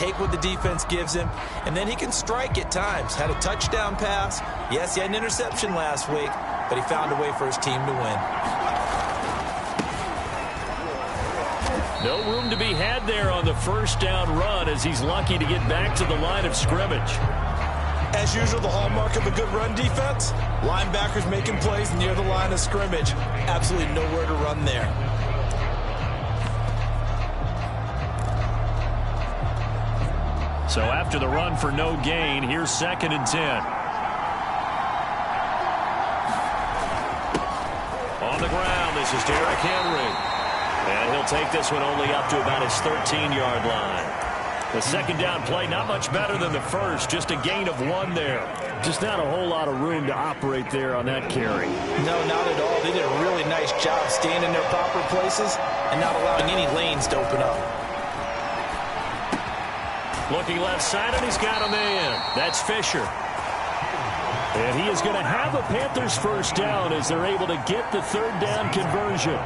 take what the defense gives him, and then he can strike at times. Had a touchdown pass. Yes, he had an interception last week, but he found a way for his team to win. No room to be had there on the first down run as he's lucky to get back to the line of scrimmage. As usual, the hallmark of a good run defense, linebackers making plays near the line of scrimmage. Absolutely nowhere to run there. So after the run for no gain, here's 2nd and 10. On the ground, this is Derrick Henry. And he'll take this one only up to about his 13-yard line. The second down play, not much better than the first, just a gain of 1 there. Just not a whole lot of room to operate there on that carry. No, not at all. They did a really nice job staying in their proper places and not allowing any lanes to open up. Looking left side, and he's got a man. That's Fisher. And he is going to have a Panthers first down as they're able to get the third down conversion.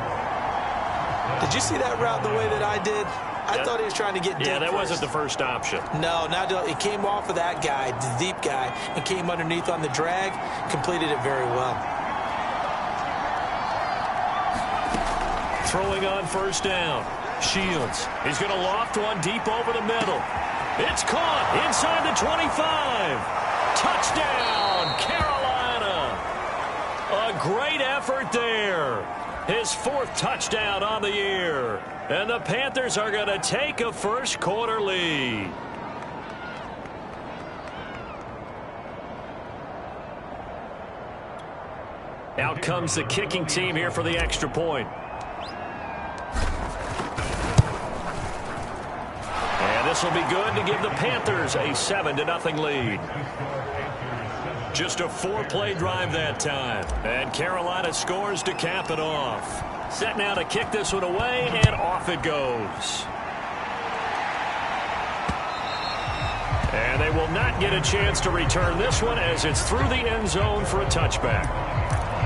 Did you see that route the way that I did? I thought he was trying to get deep. Yeah, that first. wasn't the first option. No, it came off of that guy, the deep guy, and came underneath on the drag, completed it very well. Throwing on first down. Shields. He's going to loft one deep over the middle. It's caught inside the 25. Touchdown, Carolina. A great effort there. His 4th touchdown on the year. And the Panthers are going to take a first quarter lead. Out comes the kicking team here for the extra point. And this will be good to give the Panthers a 7-0 lead. Just a 4-play drive that time. And Carolina scores to cap it off. Set now to kick this one away, and off it goes. And they will not get a chance to return this one as it's through the end zone for a touchback.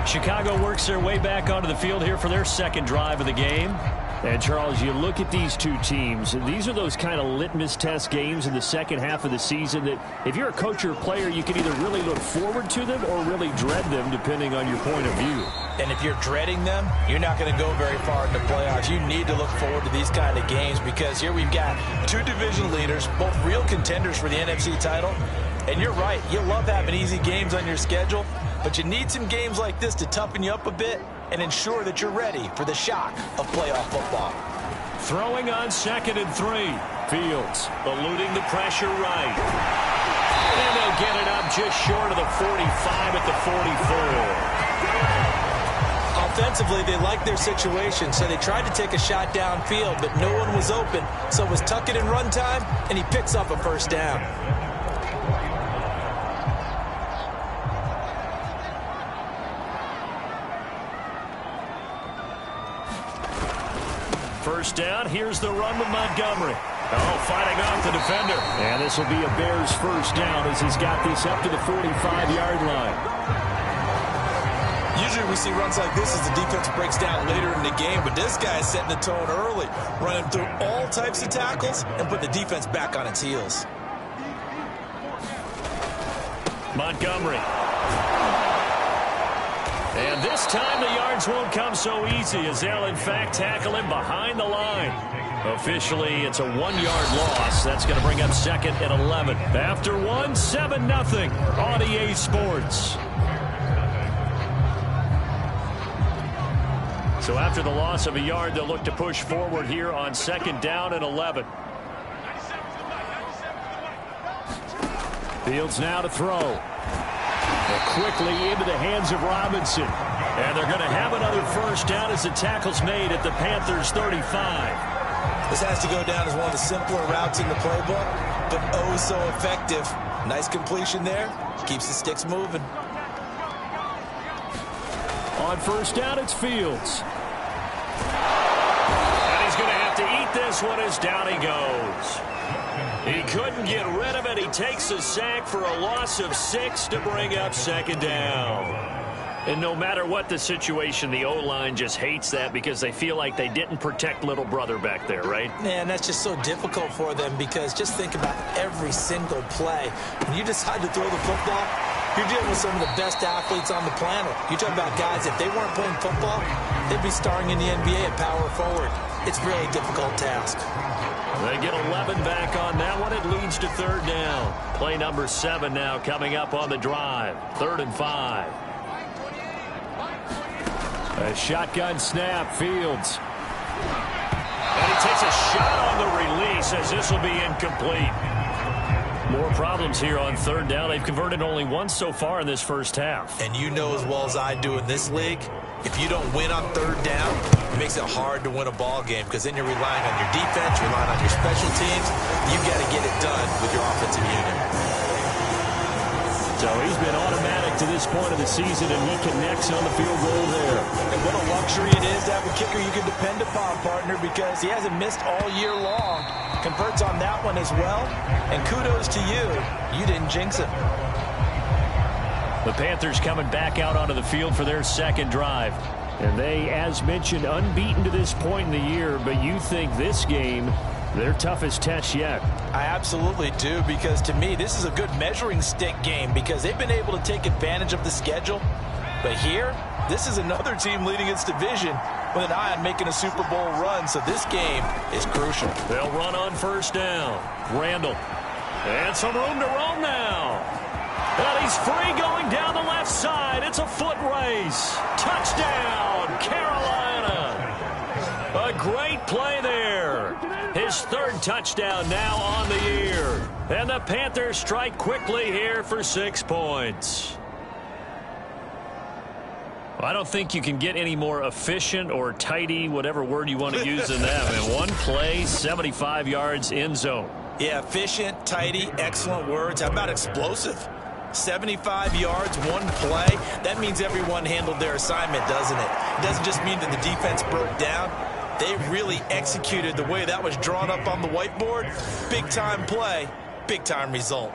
Chicago works their way back onto the field here for their second drive of the game. And, Charles, you look at these two teams, these are those kind of litmus test games in the second half of the season that if you're a coach or a player, you can either really look forward to them or really dread them, depending on your point of view. And if you're dreading them, you're not going to go very far in the playoffs. You need to look forward to these kind of games because here we've got 2 division leaders, both real contenders for the NFC title. And you're right, you love having easy games on your schedule, but you need some games like this to toughen you up a bit and ensure that you're ready for the shock of playoff football. Throwing on 2nd and 3. Fields eluding the pressure right. And they'll get it up just short of the 45 at the 44. Offensively, they liked their situation, so they tried to take a shot downfield, but no one was open. So it was tuck it in run time, and he picks up a first down. First down, here's the run with Montgomery. Oh, fighting off the defender. And this will be a Bears first down as he's got this up to the 45-yard line. Usually we see runs like this as the defense breaks down later in the game, but this guy is setting the tone early, running through all types of tackles and put the defense back on its heels. Montgomery. And this time the yards won't come so easy as they'll in fact tackle him behind the line. Officially, it's a 1-yard loss. That's going to bring up 2nd and 11. After 1, 7-0 on EA Sports. So after the loss of a yard, they'll look to push forward here on 2nd down and 11. Fields now to throw. Quickly into the hands of Robinson. And they're going to have another first down as the tackle's made at the Panthers' 35. This has to go down as one of the simpler routes in the playbook, but oh so effective. Nice completion there. Keeps the sticks moving. On first down, it's Fields. And he's going to have to eat this one as down he goes. He couldn't get rid of it. He takes a sack for a loss of 6 to bring up 2nd down. And no matter what the situation, the O-line just hates that because they feel like they didn't protect little brother back there, right? Man, that's just so difficult for them because just think about every single play. When you decide to throw the football, you're dealing with some of the best athletes on the planet. You talk about guys, if they weren't playing football, they'd be starring in the NBA at power forward. It's really a difficult task. They get 11 back on that one. It leads to third down. Play number 7 now coming up on the drive. 3rd and 5. A shotgun snap, Fields. And he takes a shot on the release as this will be incomplete. More problems here on 3rd down. They've converted only once so far in this first half. And you know as well as I do in this league, if you don't win on 3rd down, it makes it hard to win a ball game because then you're relying on your defense, relying on your special teams. You've got to get it done with your offensive unit. So he's been automatic to this point of the season, and he connects on the field goal there. And what a luxury it is to have a kicker you can depend upon, partner, because he hasn't missed all year long. Converts on that one as well. And kudos to you. You didn't jinx it. The Panthers coming back out onto the field for their second drive. And they, as mentioned, unbeaten to this point in the year, but you think this game their toughest test yet. I absolutely do, because to me this is a good measuring stick game because they've been able to take advantage of the schedule. But here, this is another team leading its division with an eye on making a Super Bowl run, so this game is crucial. They'll run on 1st down. Randall. And some room to roam now. And he's free going down the left side. It's a foot race. Touchdown, Carolina. A great play there. His 3rd touchdown now on the year. And the Panthers strike quickly here for 6 points. I don't think you can get any more efficient or tidy, whatever word you want to use than that. In one play, 75 yards end zone. Yeah, efficient, tidy, excellent words. How about explosive? 75 yards, one play. That means everyone handled their assignment, doesn't it? It doesn't just mean that the defense broke down. They really executed the way that was drawn up on the whiteboard. Big-time play, big-time result.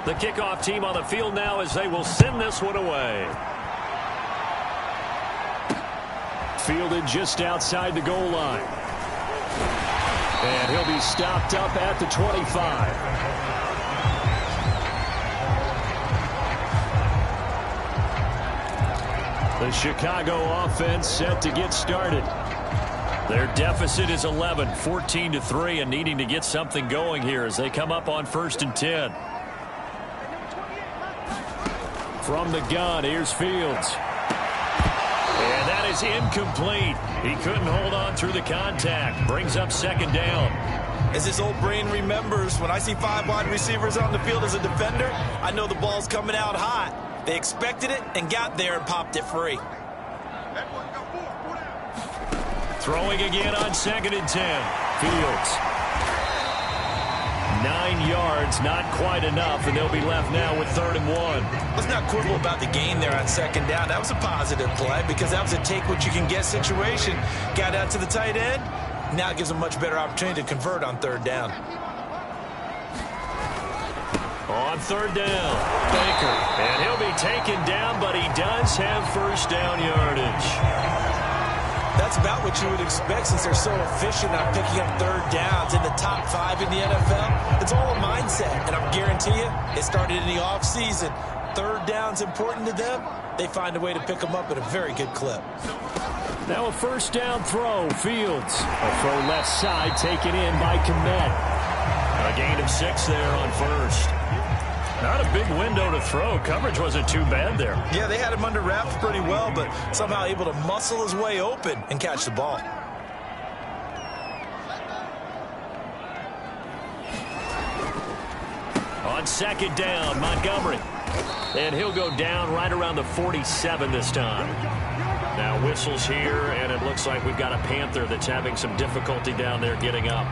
The kickoff team on the field now as they will send this one away. Fielded just outside the goal line. And he'll be stopped up at the 25. The Chicago offense set to get started. Their deficit is 11, 14-3, and needing to get something going here as they come up on 1st and 10. From the gun, here's Fields. And that is incomplete. He couldn't hold on through the contact. Brings up 2nd down. As his old brain remembers, when I see 5 wide receivers on the field as a defender, I know the ball's coming out hot. They expected it and got there and popped it free. Throwing again on 2nd and 10. Fields. 9 yards, not quite enough, and they'll be left now with 3rd and 1. Let's not quibble about the gain there on 2nd down. That was a positive play because that was a take-what-you-can-get situation. Got out to the tight end. Now it gives them much better opportunity to convert on 3rd down. On 3rd down, Baker. And he'll be taken down, but he does have 1st down yardage. That's about what you would expect since they're so efficient on picking up 3rd downs in the top 5 in the NFL. It's all a mindset, and I guarantee you, it started in the offseason. 3rd down's important to them. They find a way to pick them up at a very good clip. Now a 1st down throw, Fields. A throw left side taken in by Kmet. A gain of 6 there on 1st. Not a big window to throw. Coverage wasn't too bad there. Yeah, they had him under wraps pretty well, but somehow able to muscle his way open and catch the ball. On 2nd down, Montgomery. And he'll go down right around the 47 this time. Now whistles here, and it looks like we've got a Panther that's having some difficulty down there getting up.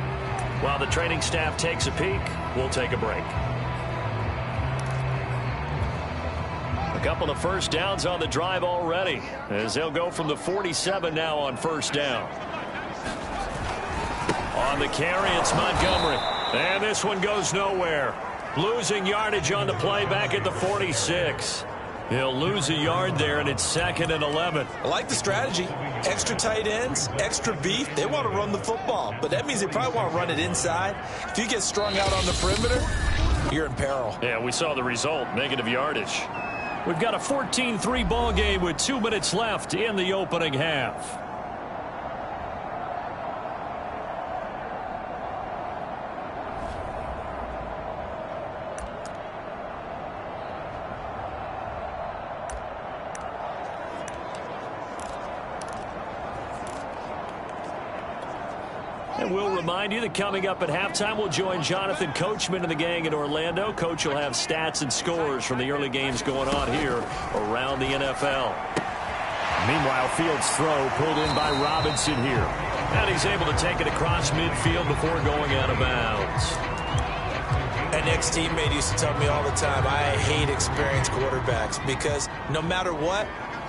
While the training staff takes a peek, we'll take a break. A couple of 1st downs on the drive already, as they'll go from the 47 now on 1st down. On the carry, it's Montgomery. And this one goes nowhere. Losing yardage on the play back at the 46. He'll lose a yard there, and it's 2nd and 11. I like the strategy. Extra tight ends, extra beef. They want to run the football, but that means they probably want to run it inside. If you get strung out on the perimeter, you're in peril. Yeah, we saw the result, negative yardage. We've got a 14-3 ball game with 2 minutes left in the opening half. And we'll remind you that coming up at halftime, we'll join Jonathan Coachman and the gang in Orlando. Coach will have stats and scores from the early games going on here around the NFL. Meanwhile, Fields' throw pulled in by Robinson here. And he's able to take it across midfield before going out of bounds. An ex-teammate used to tell me all the time, I hate experienced quarterbacks because no matter what,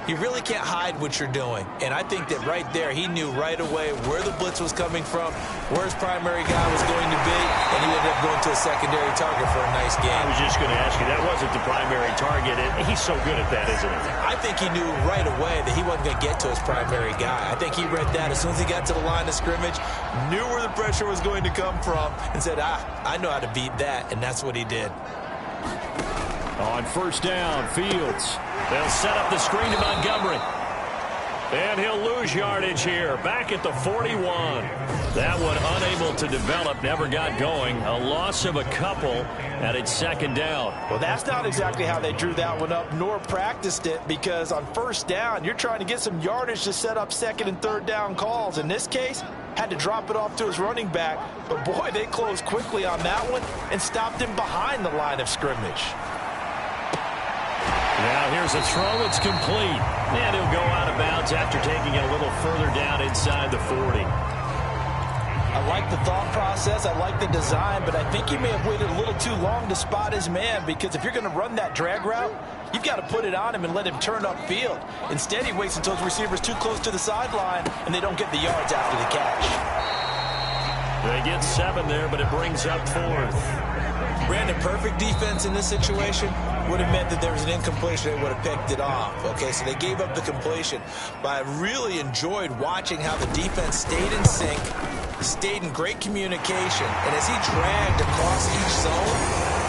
you really can't hide what you're doing. And I think that right there, he knew right away where the blitz was coming from, where his primary guy was going to be, and he ended up going to a secondary target for a nice game. I was just going to ask you, that wasn't the primary target, and he's so good at that, isn't he? I think he knew right away that he wasn't going to get to his primary guy. I think he read that as soon as he got to the line of scrimmage, knew where the pressure was going to come from, and said, I know how to beat that, and that's what he did. On first down, Fields. They'll set up the screen to Montgomery. And he'll lose yardage here, back at the 41. That one unable to develop, never got going. A loss of a couple, and it's 2nd down. Well, that's not exactly how they drew that one up, nor practiced it, because on first down, you're trying to get some yardage to set up 2nd and 3rd down calls. In this case, had to drop it off to his running back. But, boy, they closed quickly on that one and stopped him behind the line of scrimmage. Now here's a throw. It's complete. And he'll go out of bounds after taking it a little further down inside the 40. I like the thought process. I like the design, but I think he may have waited a little too long to spot his man, because if you're going to run that drag route, you've got to put it on him and let him turn upfield. Instead, he waits until his receiver's too close to the sideline, and they don't get the yards after the catch. They get 7 there, but it brings up 4th. Brandon, perfect defense in this situation would have meant that there was an incompletion. They would have picked it off. Okay, so they gave up the completion. But I really enjoyed watching how the defense stayed in sync, stayed in great communication. And as he dragged across each zone,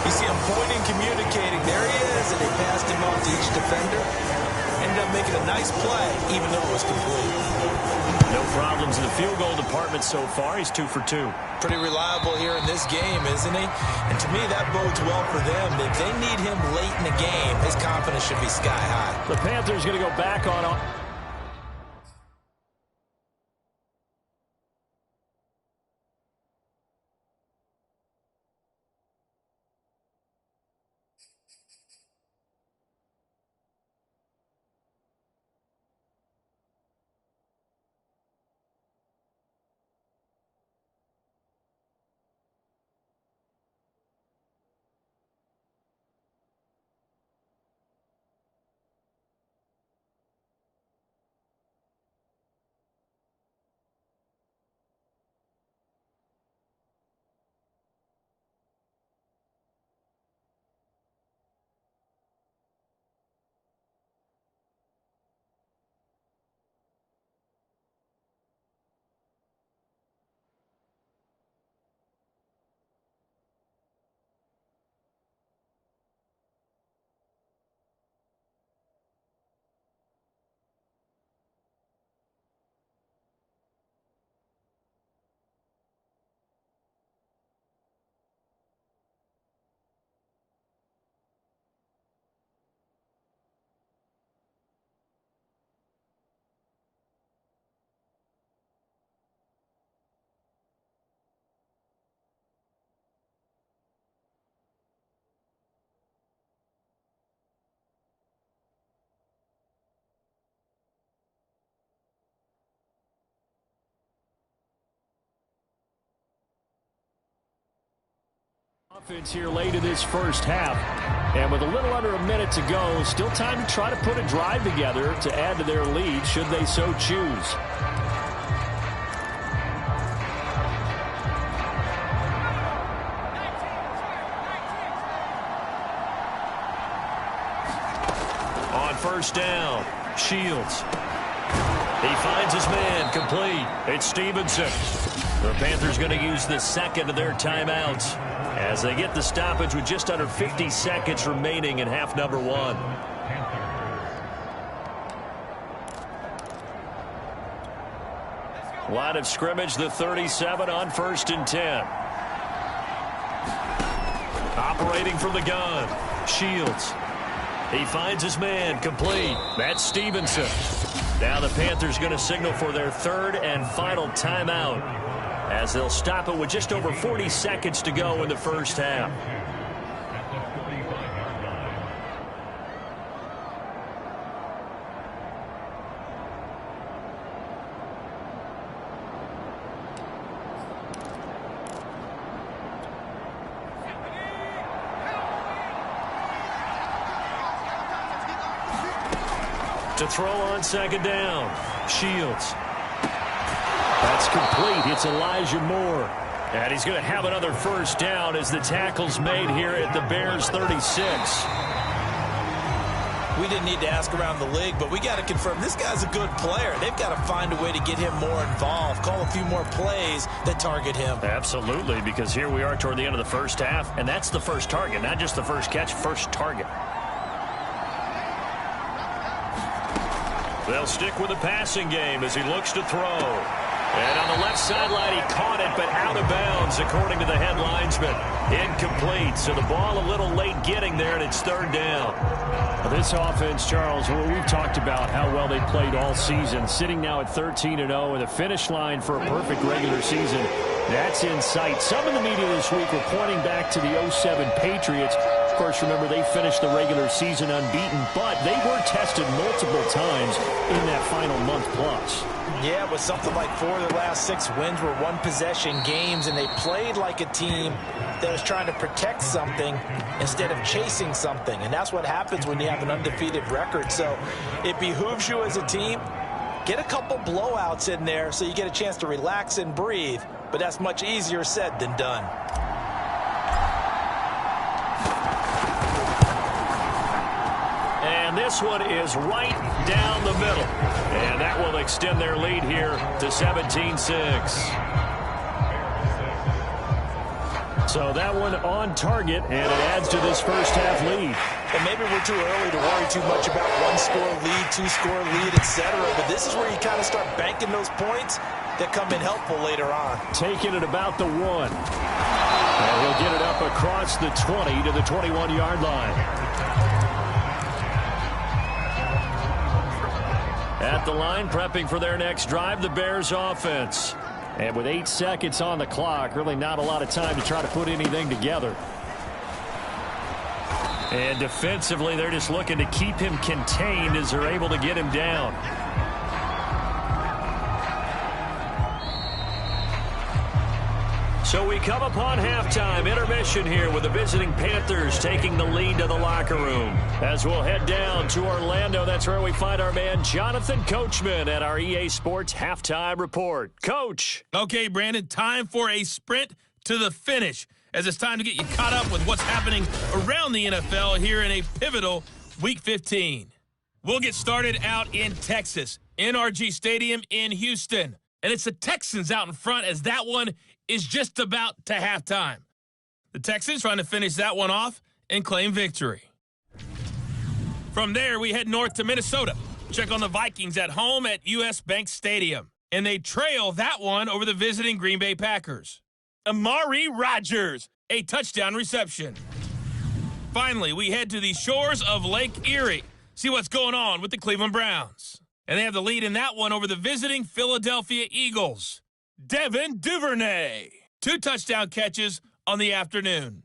you see him pointing, communicating. There he is, and they passed him off to each defender. Ended up making a nice play, even though it was complete. No problems in the field goal department so far. He's 2 for 2. Pretty reliable here in this game, isn't he? And to me, that bodes well for them. If they need him late in the game, his confidence should be sky high. The Panthers going to go back on. Offense here late in this first half. And with a little under a minute to go, still time to try to put a drive together to add to their lead should they so choose. first down. Shields. He finds his man complete. It's Stevenson. The Panthers going to use the second of their timeouts as they get the stoppage with just under 50 seconds remaining in half number one. Line of scrimmage, the 37 on 1st and 10. Operating from the gun. Shields. He finds his man complete. That's Stevenson. Now the Panthers going to signal for their third and final timeout as they'll stop it with just over 40 seconds to go in the first half. To throw on second down. Shields. That's complete. It's Elijah Moore. And he's going to have another first down as the tackle's made here at the Bears 36. We didn't need to ask around the league, but we got to confirm this guy's a good player. They've got to find a way to get him more involved, call a few more plays that target him. Absolutely, because here we are toward the end of the first half, and that's the first target, not just the first catch, first target. They'll stick with the passing game as he looks to throw. And on the left sideline, he caught it, but out of bounds, according to the head linesman. Incomplete, so the ball a little late getting there, and it's third down. This offense, Charles, we've talked about how well they played all season, sitting now at 13-0 and the finish line for a perfect regular season. That's in sight. Some in the media this week were pointing back to the 07 Patriots. Of course, remember, they finished the regular season unbeaten, but they were tested multiple times in that final month plus. Yeah, with something like 4 of the last 6 wins were one-possession games, and they played like a team that was trying to protect something instead of chasing something. And that's what happens when you have an undefeated record. So it behooves you as a team, get a couple blowouts in there so you get a chance to relax and breathe. But that's much easier said than done. And this one is right down the middle. And that will extend their lead here to 17-6. So that one on target, and it adds to this first half lead. And maybe we're too early to worry too much about one-score lead, two-score lead, etc. But this is where you kind of start banking those points that come in helpful later on. Taking it about the 1. And he'll get it up across the 20 to the 21-yard line. At the line, prepping for their next drive, the Bears offense. And with 8 seconds on the clock, really not a lot of time to try to put anything together. And defensively, they're just looking to keep him contained as they're able to get him down. So we come upon halftime intermission here with the visiting Panthers taking the lead to the locker room. As we'll head down to Orlando, that's where we find our man Jonathan Coachman at our EA Sports Halftime Report. Coach. Okay, Brandon, time for a sprint to the finish, as it's time to get you caught up with what's happening around the NFL here in a pivotal Week 15. We'll get started out in Texas, NRG Stadium in Houston. And it's the Texans out in front as that one is just about to halftime. The Texans trying to finish that one off and claim victory. From there, we head north to Minnesota. Check on the Vikings at home at US Bank Stadium. And they trail that one over the visiting Green Bay Packers. Amari Rodgers, a touchdown reception. Finally, we head to the shores of Lake Erie. See what's going on with the Cleveland Browns. And they have the lead in that one over the visiting Philadelphia Eagles. Devin Duvernay, 2 touchdown catches on the afternoon.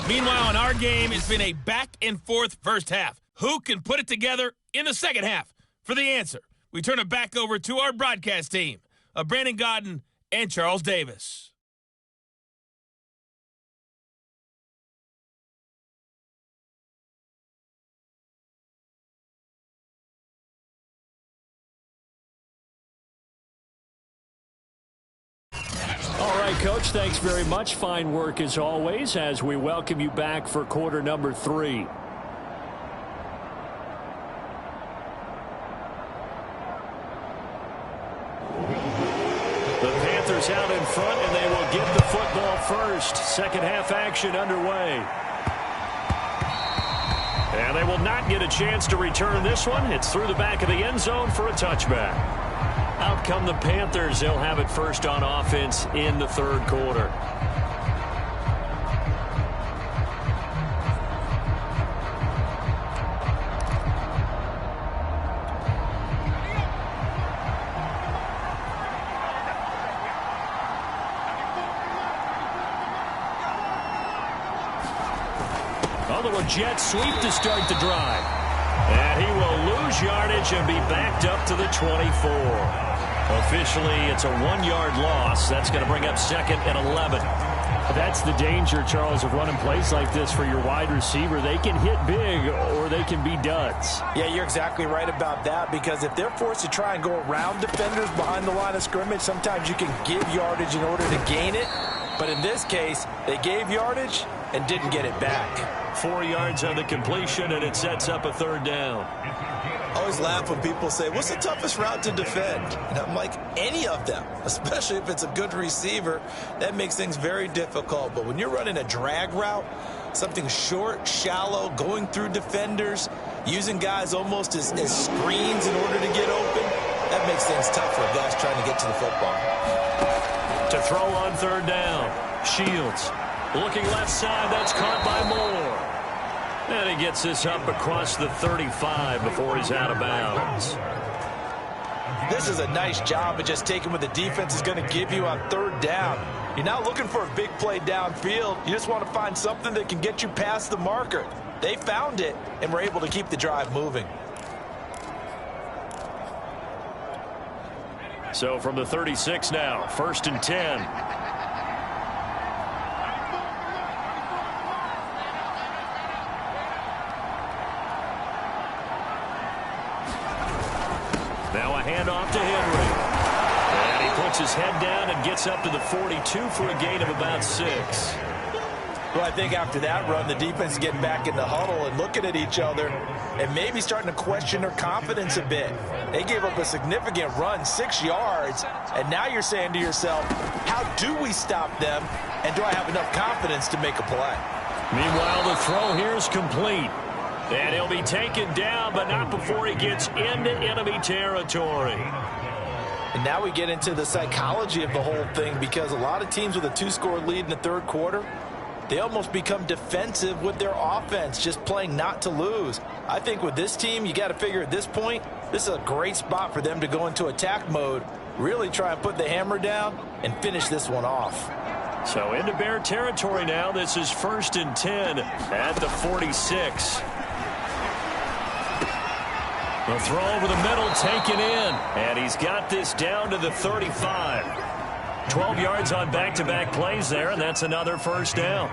Meanwhile, in our game, it's been a back-and-forth first half. Who can put it together in the second half? For the answer, we turn it back over to our broadcast team of Brandon Godden and Charles Davis. All right, Coach, thanks very much. Fine work as always as we welcome you back for quarter number 3. Panthers out in front, and they will get the football first. Second half action underway. And they will not get a chance to return this one. It's through the back of the end zone for a touchback. Out come the Panthers. They'll have it first on offense in the third quarter. Jet sweep to start the drive. And he will lose yardage and be backed up to the 24. Officially, it's a 1-yard loss. That's going to bring up 2nd and 11. That's the danger, Charles, of running plays like this for your wide receiver. They can hit big or they can be duds. Yeah, you're exactly right about that, because if they're forced to try and go around defenders behind the line of scrimmage, sometimes you can give yardage in order to gain it. But in this case, they gave yardage and didn't get it back. 4 yards on the completion, and it sets up a 3rd down. I always laugh when people say, what's the toughest route to defend? And I'm like, any of them, especially if it's a good receiver. That makes things very difficult. But when you're running a drag route, something short, shallow, going through defenders, using guys almost as screens in order to get open, that makes things tough for guys trying to get to the football. To throw on 3rd down, Shields. Looking left side, that's caught by Moore. And he gets this up across the 35 before he's out of bounds. This is a nice job of just taking what the defense is going to give you on 3rd down. You're not looking for a big play downfield. You just want to find something that can get you past the marker. They found it and were able to keep the drive moving. So from the 36 now, 1st and 10. Handoff to Henry. And he puts his head down and gets up to the 42 for a gain of about 6. Well, I think after that run, the defense is getting back in the huddle and looking at each other and maybe starting to question their confidence a bit. They gave up a significant run, 6 yards, and now you're saying to yourself, how do we stop them, and do I have enough confidence to make a play? Meanwhile, the throw here is complete. And he'll be taken down, but not before he gets into enemy territory. And now we get into the psychology of the whole thing, because a lot of teams with a 2-score lead in the 3rd quarter, they almost become defensive with their offense, just playing not to lose. I think with this team, you got to figure at this point, this is a great spot for them to go into attack mode, really try and put the hammer down and finish this one off. So into Bear territory now. This is 1st and 10 at the 46. The throw over the middle taken in, and he's got this down to the 35. 12 yards on back-to-back plays there, and that's another 1st down.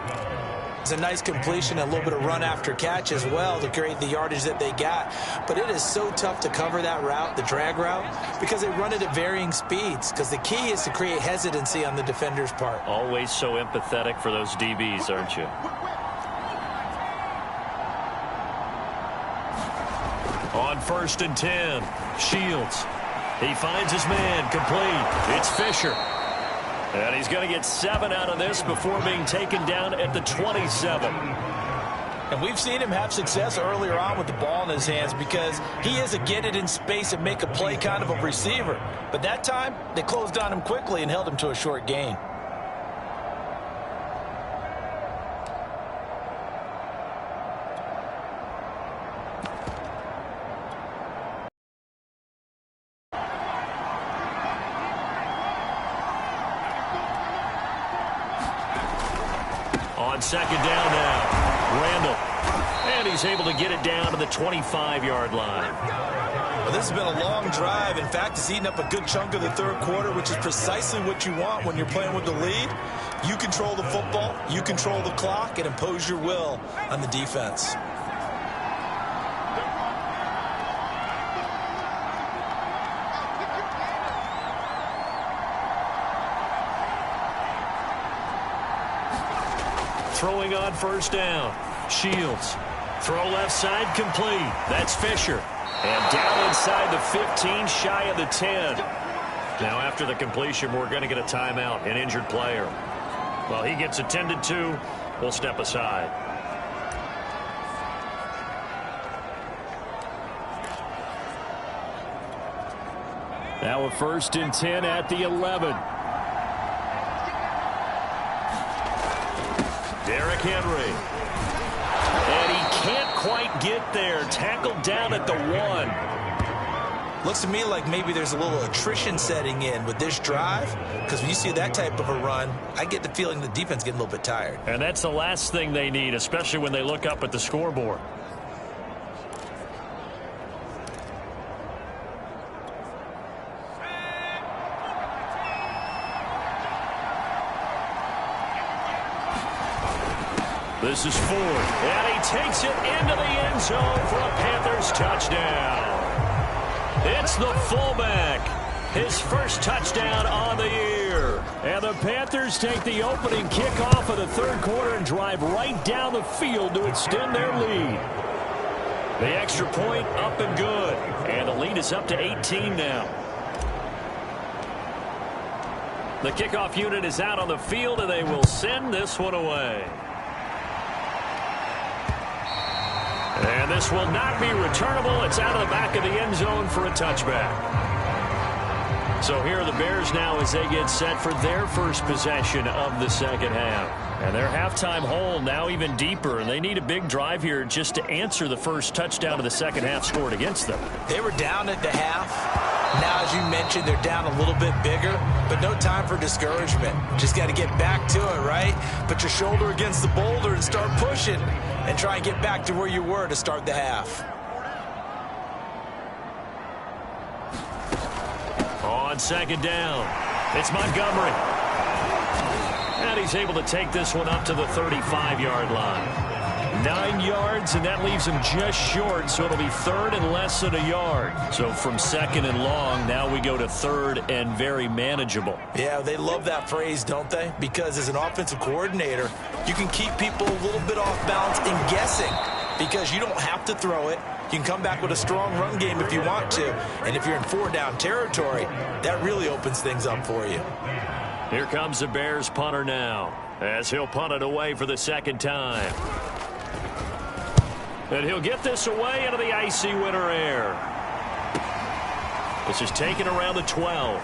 It's a nice completion, a little bit of run after catch as well to create the yardage that they got. But it is so tough to cover that route, the drag route, because they run it at varying speeds, because the key is to create hesitancy on the defender's part. Always so empathetic for those DBs, aren't you? On 1st and 10, Shields. He finds his man, complete. It's Fisher. And he's going to get 7 out of this before being taken down at the 27. And we've seen him have success earlier on with the ball in his hands, because he is a get it in space and make a play kind of a receiver. But that time, they closed on him quickly and held him to a short gain. On 2nd down now, Randall. And he's able to get it down to the 25-yard line. Well, this has been a long drive. In fact, it's eaten up a good chunk of the 3rd quarter, which is precisely what you want when you're playing with the lead. You control the football, you control the clock, and impose your will on the defense. Throwing on 1st down, Shields. Throw left side complete. That's Fisher. And down inside the 15, shy of the 10. Now, after the completion, we're going to get a timeout, an injured player. Well, he gets attended to. We'll step aside. Now a 1st and 10 at the 11. Derrick Henry. And he can't quite get there. Tackled down at the 1. Looks to me like maybe there's a little attrition setting in with this drive, because when you see that type of a run, I get the feeling the defense getting a little bit tired. And that's the last thing they need, especially when they look up at the scoreboard. This is Ford, and he takes it into the end zone for a Panthers touchdown. It's the fullback, his first touchdown on the year. And the Panthers take the opening kickoff of the 3rd quarter and drive right down the field to extend their lead. The extra point up and good, and the lead is up to 18 now. The kickoff unit is out on the field, and they will send this one away. And this will not be returnable. It's out of the back of the end zone for a touchback. So here are the Bears now as they get set for their first possession of the second half. And their halftime hole now even deeper, and they need a big drive here just to answer the first touchdown of the second half scored against them. They were down at the half. Now, as you mentioned, they're down a little bit bigger, but no time for discouragement. Just got to get back to it, right? Put your shoulder against the boulder and start pushing and try and get back to where you were to start the half. On second down, it's Montgomery. And he's able to take this one up to the 35-yard line. 9 yards, and that leaves him just short, so it'll be 3rd and less than a yard. So from 2nd and long, now we go to 3rd and very manageable. Yeah, they love that phrase, don't they? Because as an offensive coordinator, you can keep people a little bit off balance and guessing, because you don't have to throw it. You can come back with a strong run game if you want to, and if you're in 4-down territory, that really opens things up for you. Here comes the Bears punter now, as he'll punt it away for the 2nd time. And he'll get this away into the icy winter air. This is taken around the 12.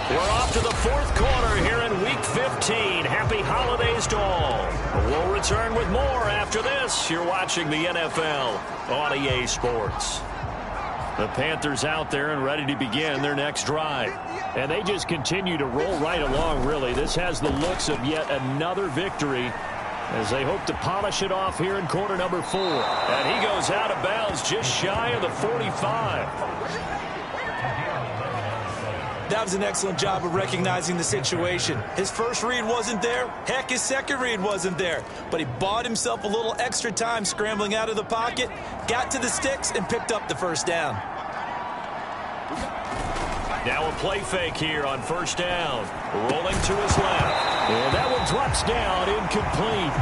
We're off to the 4th quarter here in Week 15. Happy holidays to all. We'll return with more after this. You're watching the NFL on EA Sports. The Panthers out there and ready to begin their next drive. And they just continue to roll right along, really. This has the looks of yet another victory as they hope to polish it off here in quarter number 4. And he goes out of bounds just shy of the 45. That was an excellent job of recognizing the situation. His first read wasn't there. Heck, his second read wasn't there. But he bought himself a little extra time scrambling out of the pocket, got to the sticks, and picked up the first down. Now a play fake here on 1st down. Rolling to his left. And that one drops down, incomplete.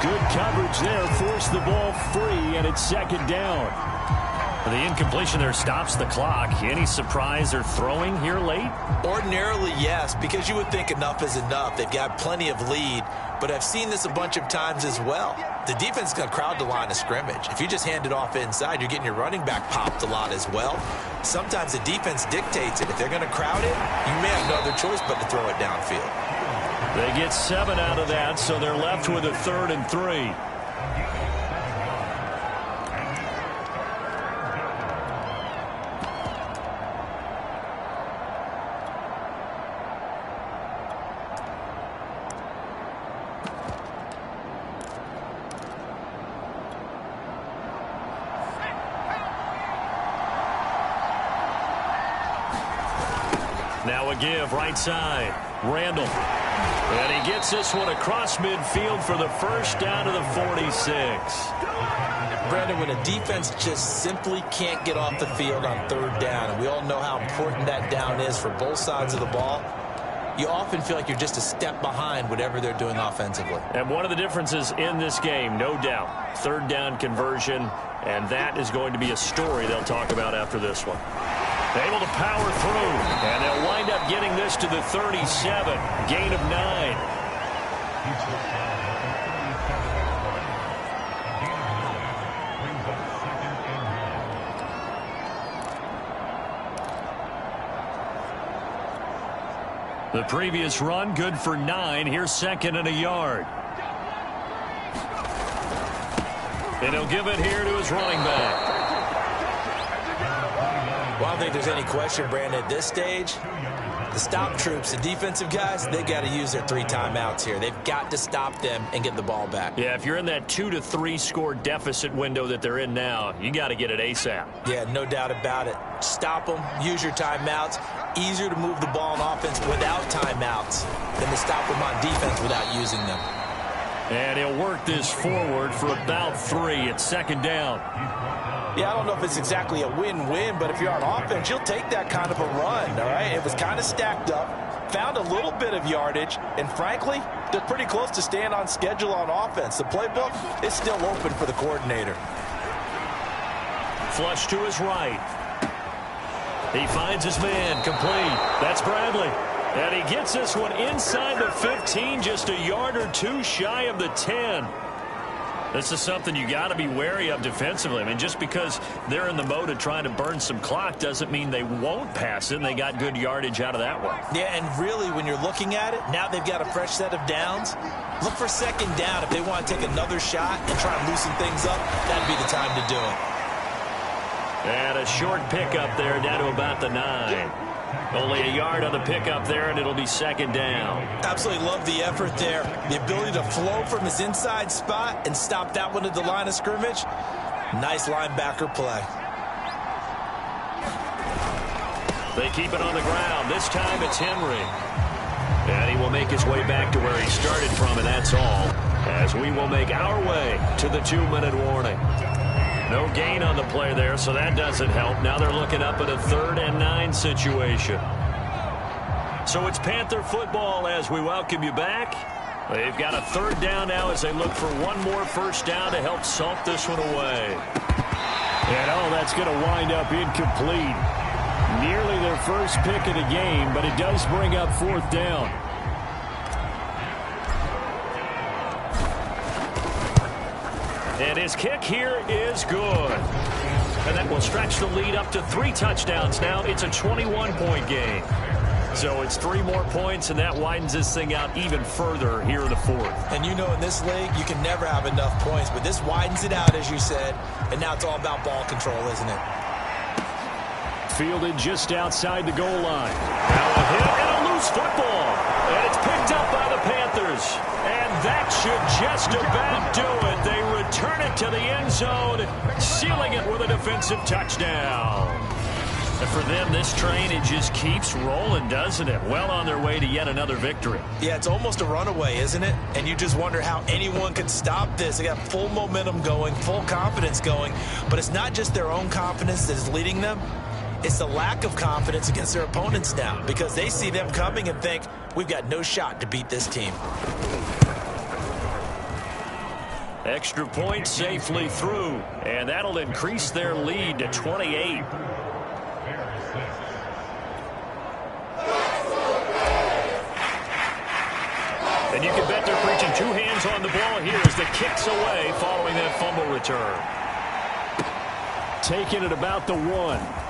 Good coverage there, forced the ball free, and it's 2nd down. The incompletion there stops the clock. Any surprise they're throwing here late? Ordinarily, yes, because you would think enough is enough. They've got plenty of lead, but I've seen this a bunch of times as well. The defense is going to crowd the line of scrimmage. If you just hand it off inside, you're getting your running back popped a lot as well. Sometimes the defense dictates it. If they're going to crowd it, you may have no other choice but to throw it downfield. They get 7 out of that, so they're left with a 3rd and 3. Now a give right side. Randall. And he gets this one across midfield for the first down to the 46. Brandon, when a defense just simply can't get off the field on 3rd down, and we all know how important that down is for both sides of the ball, you often feel like you're just a step behind whatever they're doing offensively. And one of the differences in this game, no doubt, third down conversion, and that is going to be a story they'll talk about after this one. Able to power through, and they'll wind up getting this to the 37, gain of 9. The previous run, good for 9. Here's 2nd and a yard. And he'll give it here to his running back. Well, I don't think there's any question, Brandon, at this stage, the stop troops, the defensive guys, they got to use their 3 timeouts here. They've got to stop them and get the ball back. Yeah, if you're in that 2 to 3 score deficit window that they're in now, you got to get it ASAP. Yeah, no doubt about it. Stop them, use your timeouts. Easier to move the ball on offense without timeouts than to stop them on defense without using them. And he'll work this forward for about 3. It's 2nd down. Yeah, I don't know if it's exactly a win-win, but if you're on offense, you'll take that kind of a run, all right? It was kind of stacked up, found a little bit of yardage, and frankly, they're pretty close to staying on schedule on offense. The playbook is still open for the coordinator. Flush to his right. He finds his man, complete. That's Bradley. And he gets this one inside the 15, just a yard or 2 shy of the 10. This is something you got to be wary of defensively. I mean, just because they're in the mode of trying to burn some clock doesn't mean they won't pass it, and they got good yardage out of that one. Yeah, and really, when you're looking at it, now they've got a fresh set of downs. Look for 2nd down. If they want to take another shot and try and loosen things up, that'd be the time to do it. And a short pickup there down to about the 9. Only a yard on the pickup there, and it'll be 2nd down. Absolutely love the effort there. The ability to flow from his inside spot and stop that one at the line of scrimmage. Nice linebacker play. They keep it on the ground. This time it's Henry. And he will make his way back to where he started from, and that's all, as we will make our way to the 2-minute warning. No gain on the play there, so that doesn't help. Now they're looking up at a 3rd and 9 situation. So it's Panther football as we welcome you back. They've got a 3rd down now as they look for one more first down to help salt this one away. And that's going to wind up incomplete. Nearly their first pick of the game, but it does bring up 4th down. And his kick here is good. And that will stretch the lead up to 3 touchdowns now. It's a 21-point game. So it's 3 more points, and that widens this thing out even further here in the 4th. And you know in this league, you can never have enough points, but this widens it out, as you said, and now it's all about ball control, isn't it? Fielded just outside the goal line. Now a hit and a loose football. And it's picked up by the Panthers. And that should just about do it. They return it to the end zone, sealing it with a defensive touchdown. And for them, this train, it just keeps rolling, doesn't it? Well on their way to yet another victory. Yeah, it's almost a runaway, isn't it? And you just wonder how anyone could stop this. They got full momentum going, full confidence going. But it's not just their own confidence that is leading them. It's the lack of confidence against their opponents now, because they see them coming and think, we've got no shot to beat this team. Extra point safely through, and that'll increase their lead to 28. And you can bet they're preaching 2 hands on the ball here as the kick's away following that fumble return. Taking it about the 1.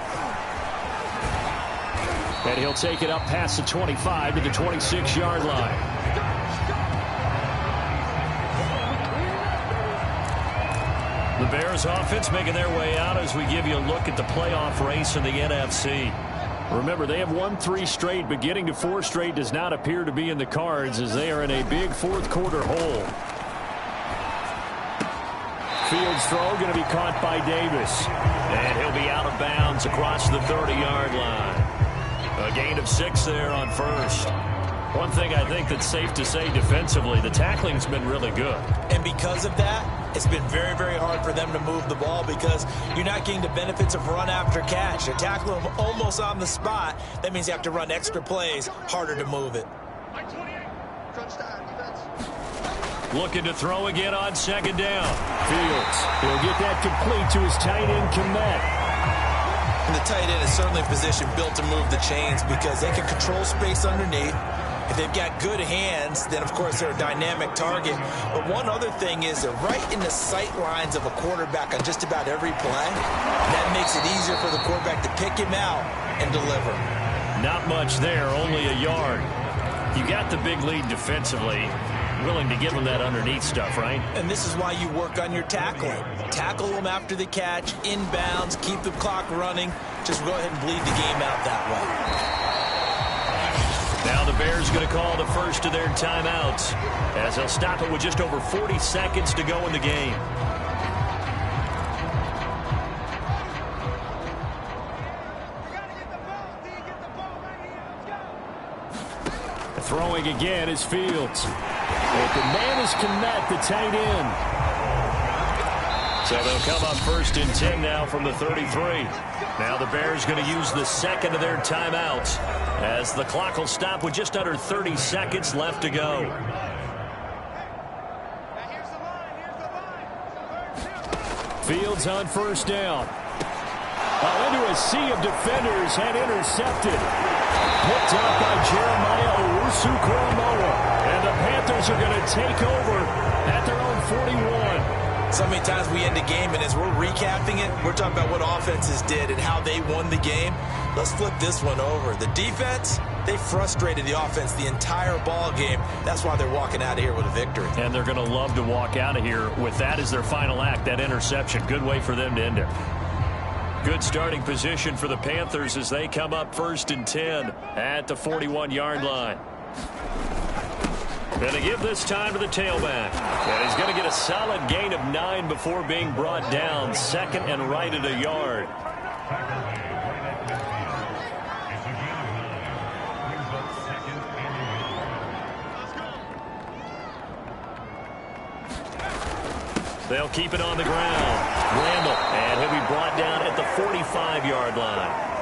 And he'll take it up past the 25 to the 26-yard line. The Bears offense making their way out as we give you a look at the playoff race in the NFC. Remember, they have won 3 straight, but getting to 4 straight does not appear to be in the cards as they are in a big 4th quarter hole. Fields throw going to be caught by Davis. And he'll be out of bounds across the 30-yard line. A gain of 6 there on first. One thing I think that's safe to say defensively, the tackling's been really good. And because of that, it's been very, very hard for them to move the ball because you're not getting the benefits of run after catch. They're tackling them almost on the spot. That means you have to run extra plays, harder to move it. Looking to throw again on second down. Fields, he'll get that complete to his tight end, Kmet. And the tight end is certainly a position built to move the chains because they can control space underneath. If they've got good hands, then, of course, they're a dynamic target. But one other thing is they're right in the sight lines of a quarterback on just about every play. That makes it easier for the quarterback to pick him out and deliver. Not much there, only a yard. You got the big lead defensively. Willing to give them that underneath stuff, right? And this is why you work on your tackling. Tackle them after the catch, inbounds, keep the clock running. Just go ahead and bleed the game out that way. Now the Bears going to call the first of their timeouts as they'll stop it with just over 40 seconds to go in the game. Throwing again is Fields. But the man is Kmet, the tight end. So they'll come up first and 10 now from the 33. Now the Bears going to use the second of their timeouts as the clock will stop with just under 30 seconds left to go. Fields on first down. Into a sea of defenders and intercepted. Picked up by Jeremiah Owusu-Koramoah. And the Panthers are going to take over at their own 41. So many times we end a game, and as we're recapping it, we're talking about what offenses did and how they won the game. Let's flip this one over. The defense, they frustrated the offense the entire ball game. That's why they're walking out of here with a victory. And they're going to love to walk out of here with that as their final act, that interception. Good way for them to end it. Good starting position for the Panthers as they come up first and 10 at the 41-yard line. Going to give this time to the tailback. And he's going to get a solid gain of 9 before being brought down. Second and right at a yard. They'll keep it on the ground. Randall, and he'll be brought down at the 45-yard line.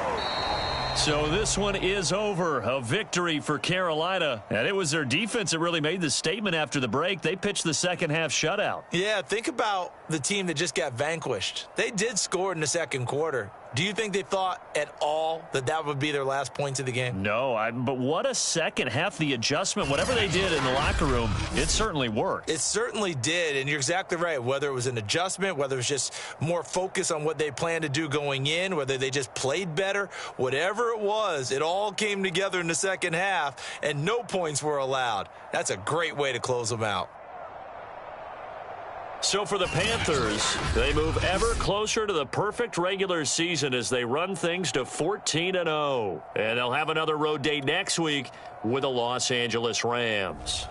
So this one is over. A victory for Carolina. And it was their defense that really made the statement after the break. They pitched the second half shutout. Yeah, think about the team that just got vanquished. They did score in the second quarter. Do you think they thought at all that that would be their last points of the game? No, but what a second half. The adjustment, whatever they did in the locker room, it certainly worked. It certainly did, and you're exactly right. Whether it was an adjustment, whether it was just more focus on what they planned to do going in, whether they just played better, whatever it was, it all came together in the second half, and no points were allowed. That's a great way to close them out. So for the Panthers, they move ever closer to the perfect regular season as they run things to 14-0. And they'll have another road date next week with the Los Angeles Rams.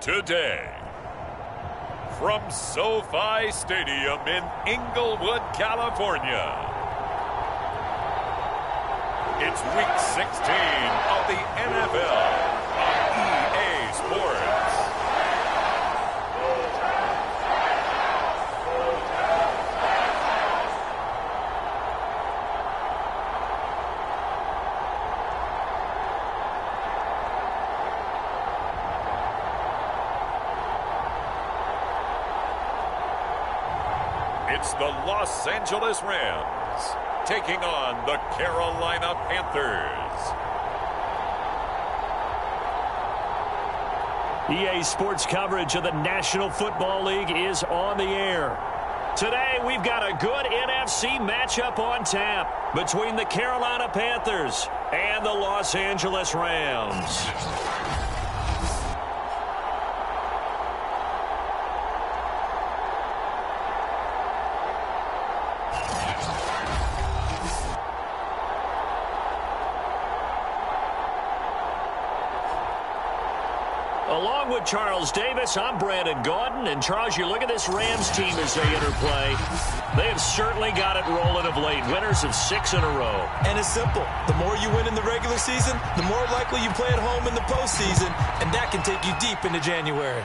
today. From SoFi Stadium in Inglewood, California, it's Week 16 of the NFL on EA Sports. It's the Los Angeles Rams taking on the Carolina Panthers. EA Sports coverage of the National Football League is on the air. Today, we've got a good NFC matchup on tap between the Carolina Panthers and the Los Angeles Rams. Along with Charles Davis, I'm Brandon Gaudin. And Charles, you look at this Rams team as they interplay. They have certainly got it rolling of late. Winners of 6 in a row. And it's simple. The more you win in the regular season, the more likely you play at home in the postseason, and that can take you deep into January.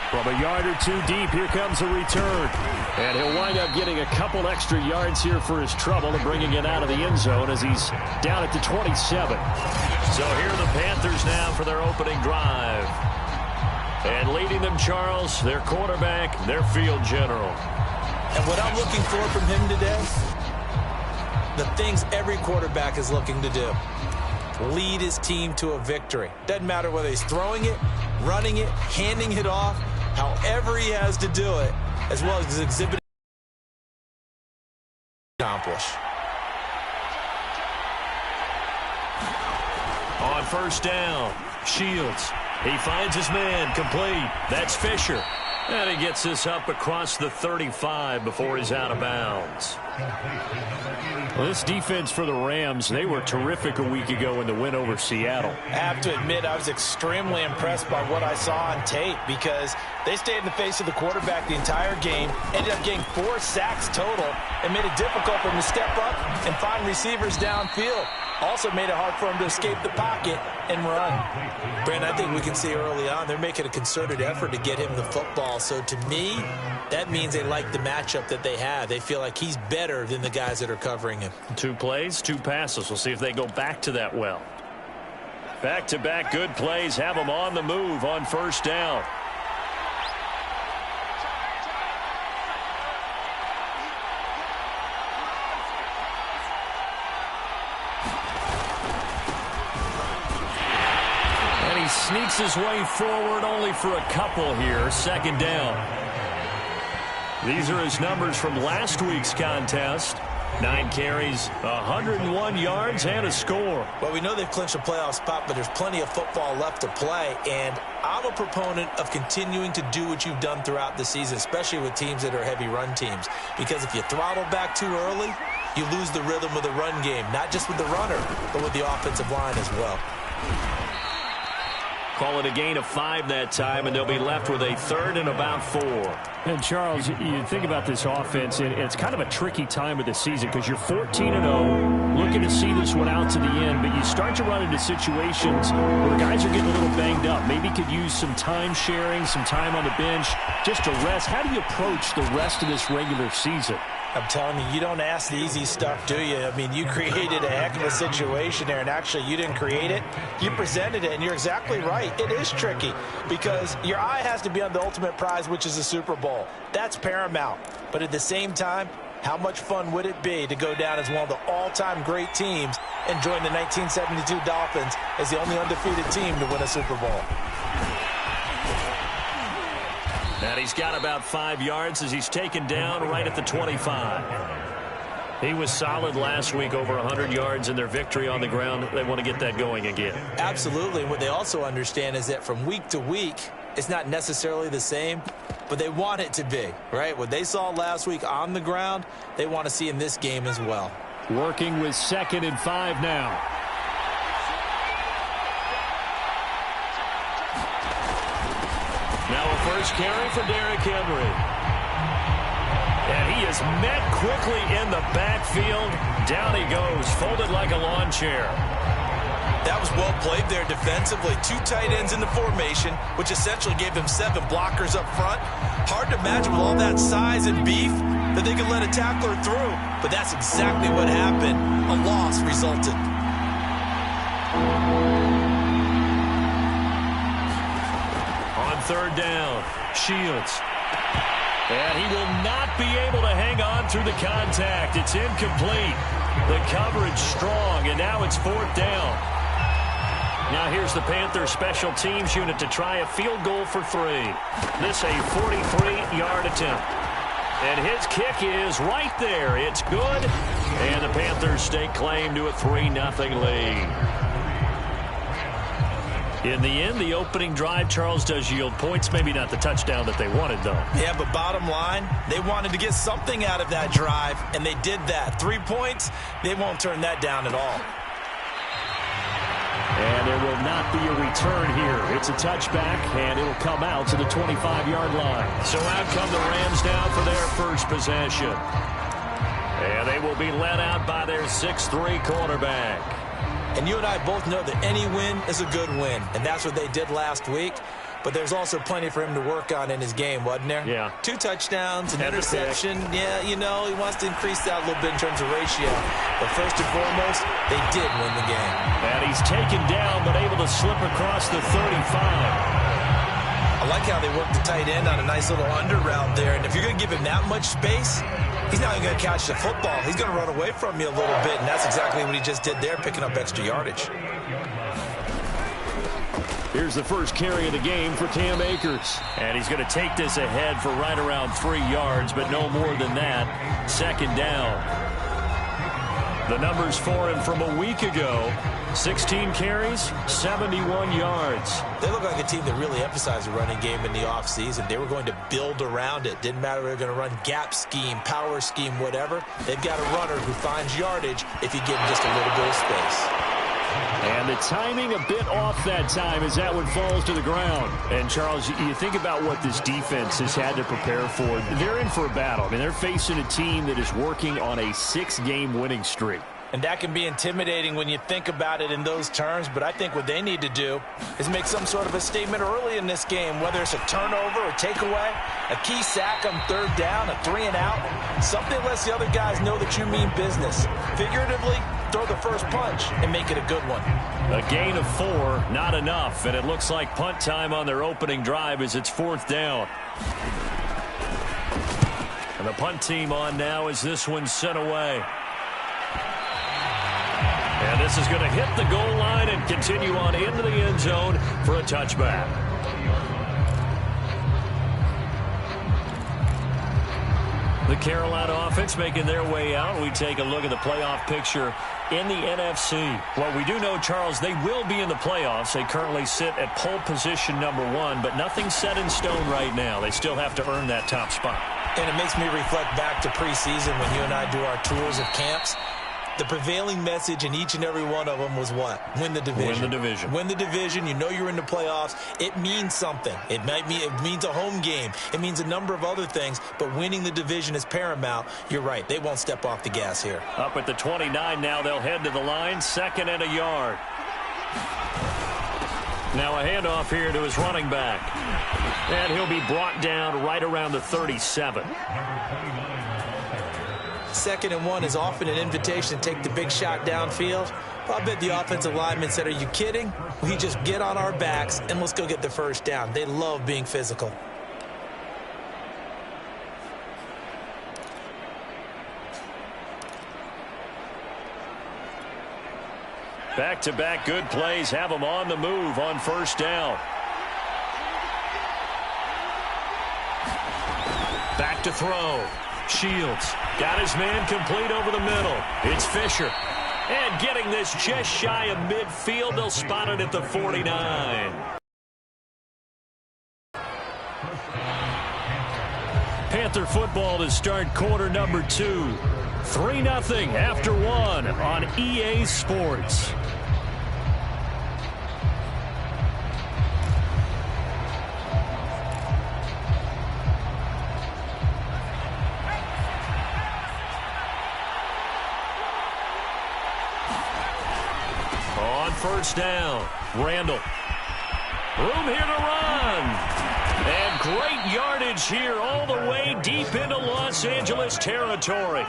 From a yard or two deep, here comes a return. And he'll wind up getting a couple extra yards here for his trouble and bringing it out of the end zone as he's down at the 27. So here are the Panthers now for their opening drive. And leading them, Charles, their quarterback, their field general. And what I'm looking for from him today, the things every quarterback is looking to do. Lead his team to a victory. Doesn't matter whether he's throwing it, running it, handing it off, however he has to do it, as well as exhibiting accomplish. On first down, Shields. He finds his man, complete. That's Fisher. And he gets this up across the 35 before he's out of bounds. Well, this defense for the Rams, they were terrific a week ago in the win over Seattle. I have to admit, I was extremely impressed by what I saw on tape because they stayed in the face of the quarterback the entire game, ended up getting 4 sacks total, and made it difficult for him to step up and find receivers downfield. Also made it hard for him to escape the pocket and run. Brandon, I think we can see early on they're making a concerted effort to get him the football. So to me, that means they like the matchup that they have. They feel like he's better than the guys that are covering him. 2 plays, 2 passes. We'll see if they go back to that well. Back-to-back good plays have them on the move on first down. Sneaks his way forward only for a couple here. Second down. These are his numbers from last week's contest. 9 carries, 101 yards, and a score. Well, we know they've clinched a playoff spot, but there's plenty of football left to play. And I'm a proponent of continuing to do what you've done throughout the season, especially with teams that are heavy run teams. Because if you throttle back too early, you lose the rhythm with the run game. Not just with the runner, but with the offensive line as well. Call it a gain of 5 that time, and they'll be left with a 3rd and about 4. And, Charles, you think about this offense, and it's kind of a tricky time of the season because you're 14-0, looking to see this one out to the end, but you start to run into situations where guys are getting a little banged up. Maybe could use some time sharing, some time on the bench just to rest. How do you approach the rest of this regular season? I'm telling you, you don't ask the easy stuff, do you? I mean, you created a heck of a situation there, and actually you didn't create it. You presented it, and you're exactly right. It is tricky because your eye has to be on the ultimate prize, which is the Super Bowl. That's paramount. But at the same time, how much fun would it be to go down as one of the all-time great teams and join the 1972 Dolphins as the only undefeated team to win a Super Bowl? And he's got about 5 yards as he's taken down right at the 25. He was solid last week, over 100 yards in their victory on the ground. They want to get that going again. Absolutely. And what they also understand is that from week to week, it's not necessarily the same, but they want it to be, right? What they saw last week on the ground, they want to see in this game as well. Working with 2nd and 5 now. Now a first carry for Derrick Henry. And he is met quickly in the backfield. Down he goes, folded like a lawn chair. That was well played there defensively. 2 tight ends in the formation, which essentially gave them 7 blockers up front. Hard to imagine with all that size and beef that they could let a tackler through. But that's exactly what happened. A loss resulted. On third down, Shields. And he will not be able to hang on through the contact. It's incomplete. The coverage strong, and now it's 4th down. Now here's the Panthers special teams unit to try a field goal for 3. This a 43-yard attempt. And his kick is right there. It's good. And the Panthers stake claim to a 3-0 lead. In the end, the opening drive, Charles, does yield points. Maybe not the touchdown that they wanted, though. Yeah, but bottom line, they wanted to get something out of that drive, and they did that. 3 points, they won't turn that down at all. And there will not be a return here. It's a touchback, and it will come out to the 25-yard line. So out come the Rams now for their first possession. And they will be led out by their 6'3" quarterback. And you and I both know that any win is a good win, and that's what they did last week. But there's also plenty for him to work on in his game, wasn't there? Yeah. 2 touchdowns, an interception. Yeah, you know, he wants to increase that a little bit in terms of ratio. But first and foremost, they did win the game. And he's taken down, but able to slip across the 35. I like how they worked the tight end on a nice little under route there. And if you're going to give him that much space, he's not even going to catch the football. He's going to run away from you a little bit, and that's exactly what he just did there, picking up extra yardage. Here's the first carry of the game for Cam Akers. And he's going to take this ahead for right around 3 yards, but no more than that. 2nd down. The numbers for him from a week ago. 16 carries, 71 yards. They look like a team that really emphasized the running game in the offseason. They were going to build around it. Didn't matter if they were going to run gap scheme, power scheme, whatever. They've got a runner who finds yardage if you give him just a little bit of space. And the timing a bit off that time as that one falls to the ground. And, Charles, you think about what this defense has had to prepare for. They're in for a battle. I mean, they're facing a team that is working on a 6-game winning streak. And that can be intimidating when you think about it in those terms, but I think what they need to do is make some sort of a statement early in this game, whether it's a turnover or takeaway, a key sack on 3rd down, a 3-and-out, something lets the other guys know that you mean business. Figuratively, throw the first punch and make it a good one. A gain of 4, not enough, and it looks like punt time on their opening drive as it's 4th down. And the punt team on now as this one's sent away. And this is going to hit the goal line and continue on into the end zone for a touchback. The Carolina offense making their way out. We take a look at the playoff picture in the NFC. Well, we do know, Charles, they will be in the playoffs. They currently sit at pole position number 1, but nothing's set in stone right now. They still have to earn that top spot. And it makes me reflect back to preseason when you and I do our tours of camps. The prevailing message in each and every one of them was what? Win the division. Win the division. Win the division. You know you're in the playoffs. It means something. It means a home game. It means a number of other things, but winning the division is paramount. You're right. They won't step off the gas here. Up at the 29 now. They'll head to the line. 2nd and a yard. Now a handoff here to his running back. And he'll be brought down right around the 37. 2nd and 1 is often an invitation to take the big shot downfield. But I bet the offensive lineman said, are you kidding? We just get on our backs and let's go get the first down. They love being physical. Back-to-back good plays have them on the move on 1st down. Back to throw. Shields got his man complete over the middle. It's Fisher. And getting this just shy of midfield. They'll spot it at the 49. Panther football to start quarter number 2. 3-0 after 1 on EA Sports. on first down. Randall. Room here to run. And great yardage here all the way deep into Los Angeles territory.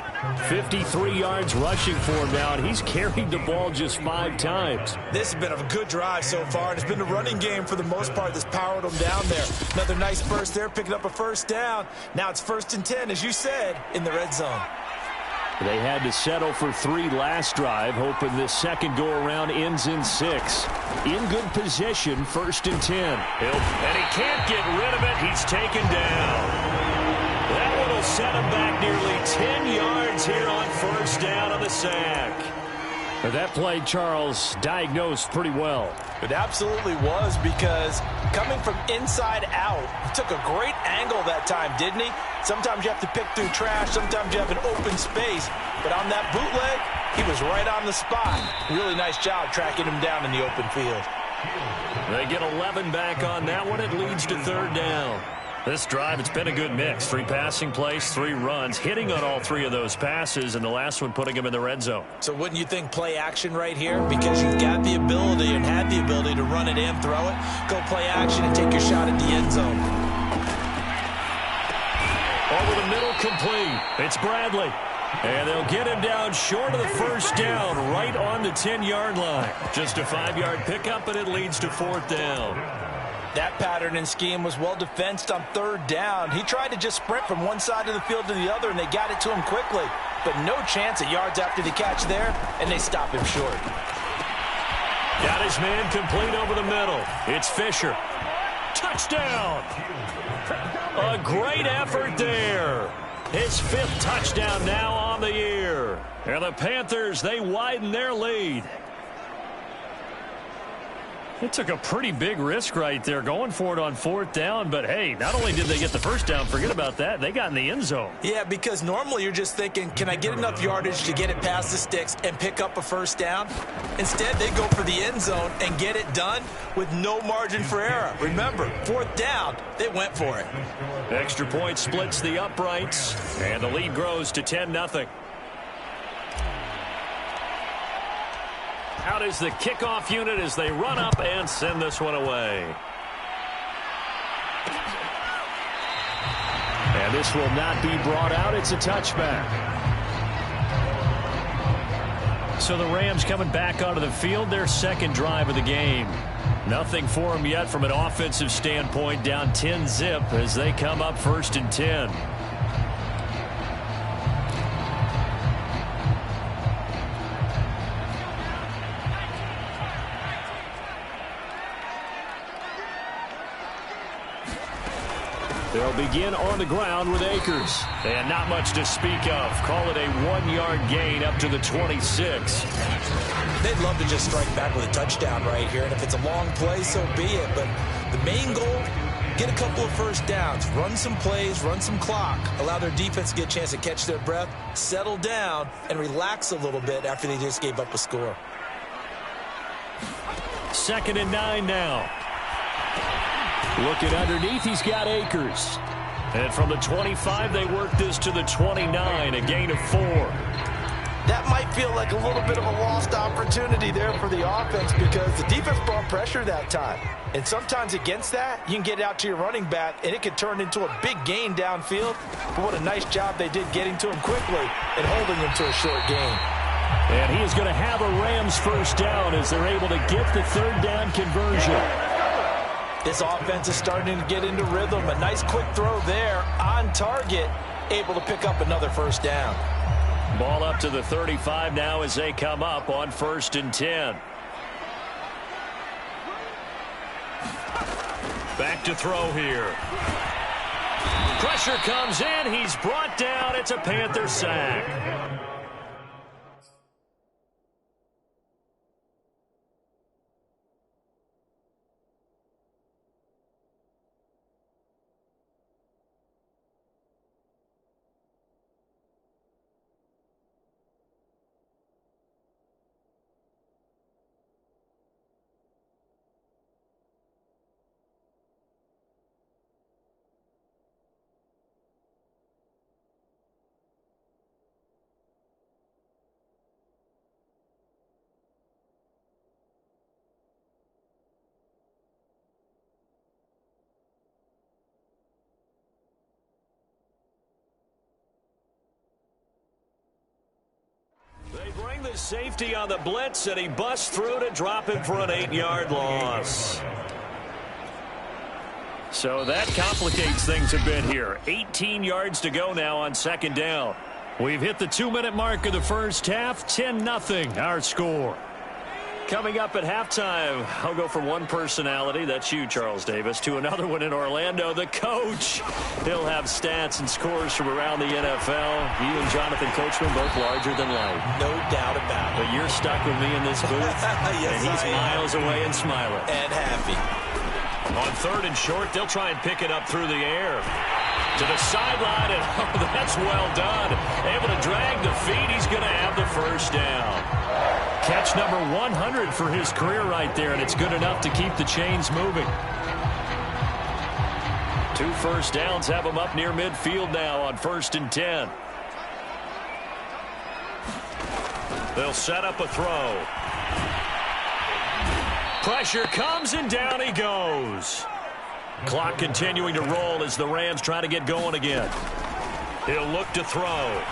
53 yards rushing for him now, and he's carried the ball just 5 times. This has been a good drive so far, and it's been the running game for the most part that's powered them down there. Another nice burst there, picking up a first down. Now it's 1st and 10, as you said, in the red zone. They had to settle for 3 last drive, hoping this second go-around ends in 6. In good position, 1st and 10. And he can't get rid of it. He's taken down. That one will set him back nearly 10 yards here on first down on the sack. But that play, Charles, diagnosed pretty well. It absolutely was, because coming from inside out, he took a great angle that time, didn't he? Sometimes you have to pick through trash. Sometimes you have an open space. But on that bootleg, he was right on the spot. Really nice job tracking him down in the open field. They get 11 back on that one. It leads to 3rd down. This drive, it's been a good mix. 3 passing plays, 3 runs, hitting on all 3 of those passes, and the last one putting him in the red zone. So wouldn't you think play action right here? Because you've got the ability and had the ability to run it and throw it. Go play action and take your shot at the end zone. Over the middle, complete. It's Bradley. And they'll get him down short of the first down, right on the 10-yard line. Just a 5-yard pickup, but it leads to 4th down. That pattern and scheme was well defensed on 3rd down. He tried to just sprint from one side of the field to the other, and they got it to him quickly. But no chance at yards after the catch there, and they stop him short. Got his man complete over the middle. It's Fisher. Touchdown! A great effort there. His 5th touchdown now on the year. And the Panthers, they widen their lead. It took a pretty big risk right there going for it on 4th down. But, hey, not only did they get the first down, forget about that, they got in the end zone. Yeah, because normally you're just thinking, can I get enough yardage to get it past the sticks and pick up a first down? Instead, they go for the end zone and get it done with no margin for error. Remember, 4th down, they went for it. Extra point splits the uprights, and the lead grows to 10-0. Out is the kickoff unit as they run up and send this one away. And this will not be brought out. It's a touchback. So the Rams coming back onto the field, their 2nd drive of the game. Nothing for them yet from an offensive standpoint, down 10-zip as they come up 1st and 10. They'll begin on the ground with Akers. And not much to speak of. Call it a 1-yard gain up to the 26. They'd love to just strike back with a touchdown right here. And if it's a long play, so be it. But the main goal, get a couple of first downs. Run some plays, run some clock. Allow their defense to get a chance to catch their breath, settle down, and relax a little bit after they just gave up a score. 2nd and 9 now. Looking underneath, he's got Akers. And from the 25, they work this to the 29, a gain of 4. That might feel like a little bit of a lost opportunity there for the offense, because the defense brought pressure that time. And sometimes against that, you can get out to your running back, and it could turn into a big gain downfield. But what a nice job they did getting to him quickly and holding him to a short gain. And he is going to have a Rams first down as they're able to get the 3rd down conversion. This offense is starting to get into rhythm. A nice quick throw there on target, able to pick up another first down. Ball up to the 35 now as they come up on 1st and 10. Back to throw here. Pressure comes in. He's brought down. It's a Panther sack. his safety on the blitz, and he busts through to drop him for an 8-yard loss. So that complicates things a bit here. 18 yards to go now on second down. We've hit the 2-minute mark of the first half. 10-0 our score. Coming up at halftime, I'll go from one personality, that's you, Charles Davis, to another one in Orlando, the coach. He'll have stats and scores from around the NFL. You and Jonathan Coachman both larger than life. No doubt about it. But you're stuck with me in this booth, Yes, and he's miles away and smiling. And happy. On 3rd and short, they'll try and pick it up through the air. To the sideline, and oh, that's well done. Able to drag the feet. He's going to have the first down. Catch number 100 for his career right there, and it's good enough to keep the chains moving. 2 first downs have him up near midfield now on 1st and 10. They'll set up a throw. Pressure comes, and down he goes. Clock continuing to roll as the Rams try to get going again. He'll look to throw.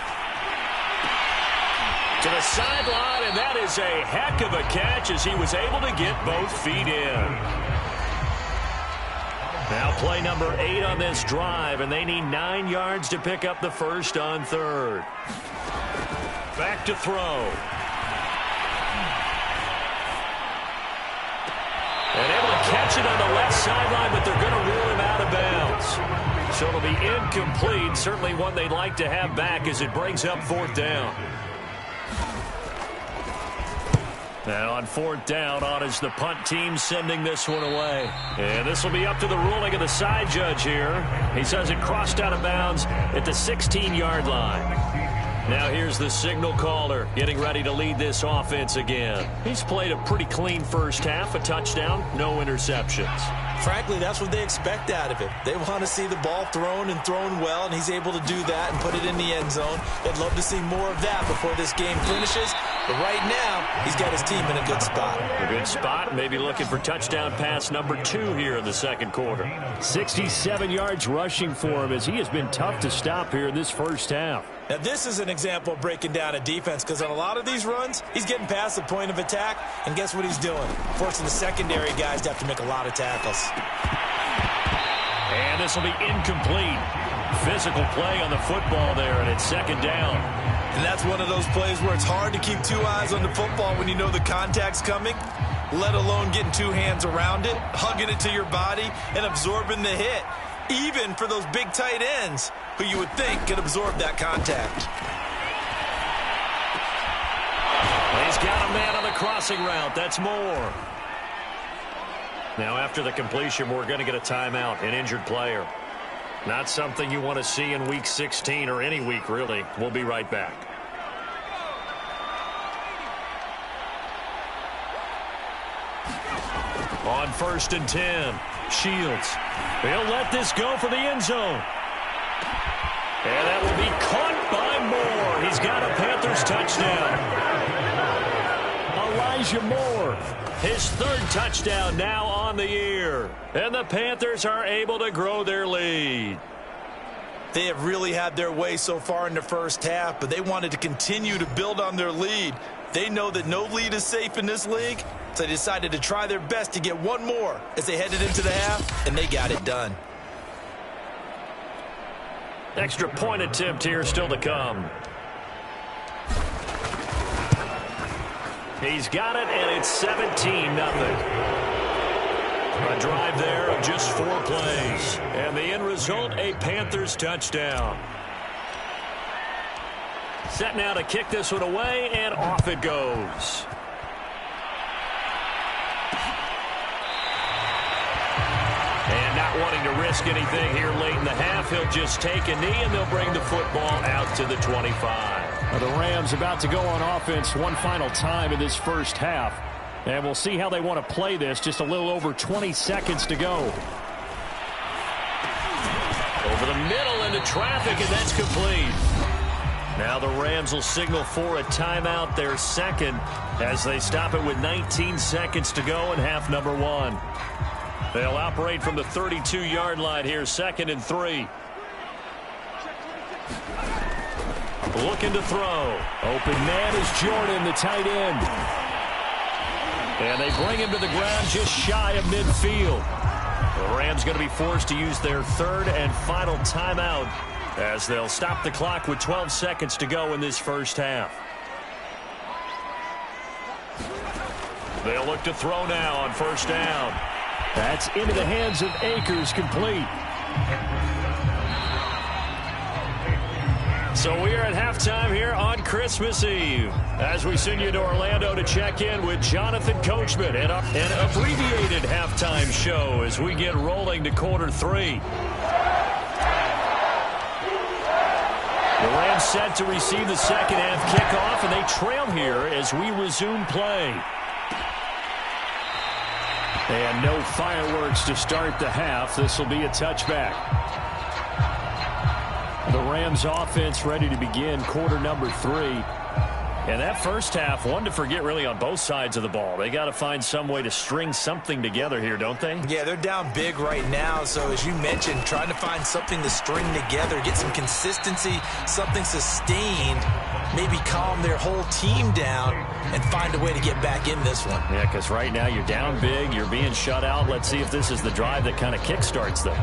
To the sideline, and that is a heck of a catch as he was able to get both feet in. Now play number 8 on this drive, and they need 9 yards to pick up the first on 3rd. Back to throw. And able to catch it on the left sideline, but they're going to rule him out of bounds. So it'll be incomplete. Certainly one they'd like to have back as it brings up 4th down. Now on 4th down, on is the punt team sending this one away. And this will be up to the ruling of the side judge here. He says it crossed out of bounds at the 16-yard line. Now here's the signal caller getting ready to lead this offense again. He's played a pretty clean first half, a touchdown, no interceptions. Frankly, that's what they expect out of him. They want to see the ball thrown and thrown well, and he's able to do that and put it in the end zone. They'd love to see more of that before this game finishes. But right now, he's got his team in a good spot. A good spot, maybe looking for touchdown pass number 2 here in the second quarter. 67 yards rushing for him as he has been tough to stop here in this first half. Now, this is an example of breaking down a defense because on a lot of these runs, he's getting past the point of attack, and guess what he's doing? Forcing the secondary guys to have to make a lot of tackles. And this will be incomplete. Physical play on the football there, and it's 2nd down. And that's one of those plays where it's hard to keep 2 eyes on the football when you know the contact's coming, let alone getting 2 hands around it, hugging it to your body, and absorbing the hit. Even for those big tight ends who you would think could absorb that contact. He's got a man on the crossing route. That's more. Now after the completion, we're going to get a timeout, an injured player. Not something you want to see in Week 16 or any week, really. We'll be right back. On 1st and 10, Shields. He'll let this go for the end zone. And that will be caught by Moore. He's got a Panthers touchdown. Elijah Moore, his 3rd touchdown now on the year. And the Panthers are able to grow their lead. They have really had their way so far in the first half, but they wanted to continue to build on their lead. They know that no lead is safe in this league, so they decided to try their best to get one more as they headed into the half, and they got it done. Extra point attempt here still to come. He's got it, and it's 17-0. A drive there of just 4 plays. And the end result, a Panthers touchdown. Set now to kick this one away, and off it goes. And not wanting to risk anything here late in the half, he'll just take a knee, and they'll bring the football out to the 25. The Rams about to go on offense one final time in this first half. And we'll see how they want to play this. Just a little over 20 seconds to go. Over the middle into traffic, and that's complete. Now the Rams will signal for a timeout, their 2nd, as they stop it with 19 seconds to go in half number 1. They'll operate from the 32-yard line here, 2nd and 3. looking to throw. Open man is Jordan, the tight end. And they bring him to the ground just shy of midfield. The Rams going to be forced to use their third and final timeout as they'll stop the clock with 12 seconds to go in this first half. They'll look to throw now on first down. That's into the hands of Akers, complete. So we are at halftime here on Christmas Eve as we send you to Orlando to check in with Jonathan Coachman and an abbreviated halftime show as we get rolling to quarter 3. The Rams set to receive the second half kickoff, and they trail here as we resume play. And no fireworks to start the half. This will be a touchback. The Rams offense ready to begin quarter number 3. And that first half, one to forget really on both sides of the ball. They got to find some way to string something together here, don't they? Yeah, they're down big right now. So as you mentioned, trying to find something to string together, get some consistency, something sustained, maybe calm their whole team down and find a way to get back in this one. Yeah, because right now you're down big, you're being shut out. Let's see if this is the drive that kind of kickstarts them.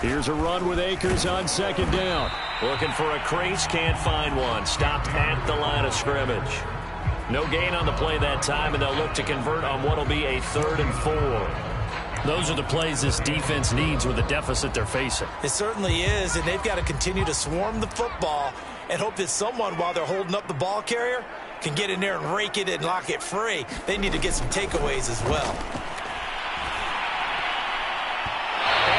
Here's a run with Akers on second down. Looking for a crease, can't find one. Stopped at the line of scrimmage. No gain on the play that time, and they'll look to convert on what will be a 3rd and 4. Those are the plays this defense needs with the deficit they're facing. It certainly is, and they've got to continue to swarm the football and hope that someone, while they're holding up the ball carrier, can get in there and rake it and lock it free. They need to get some takeaways as well.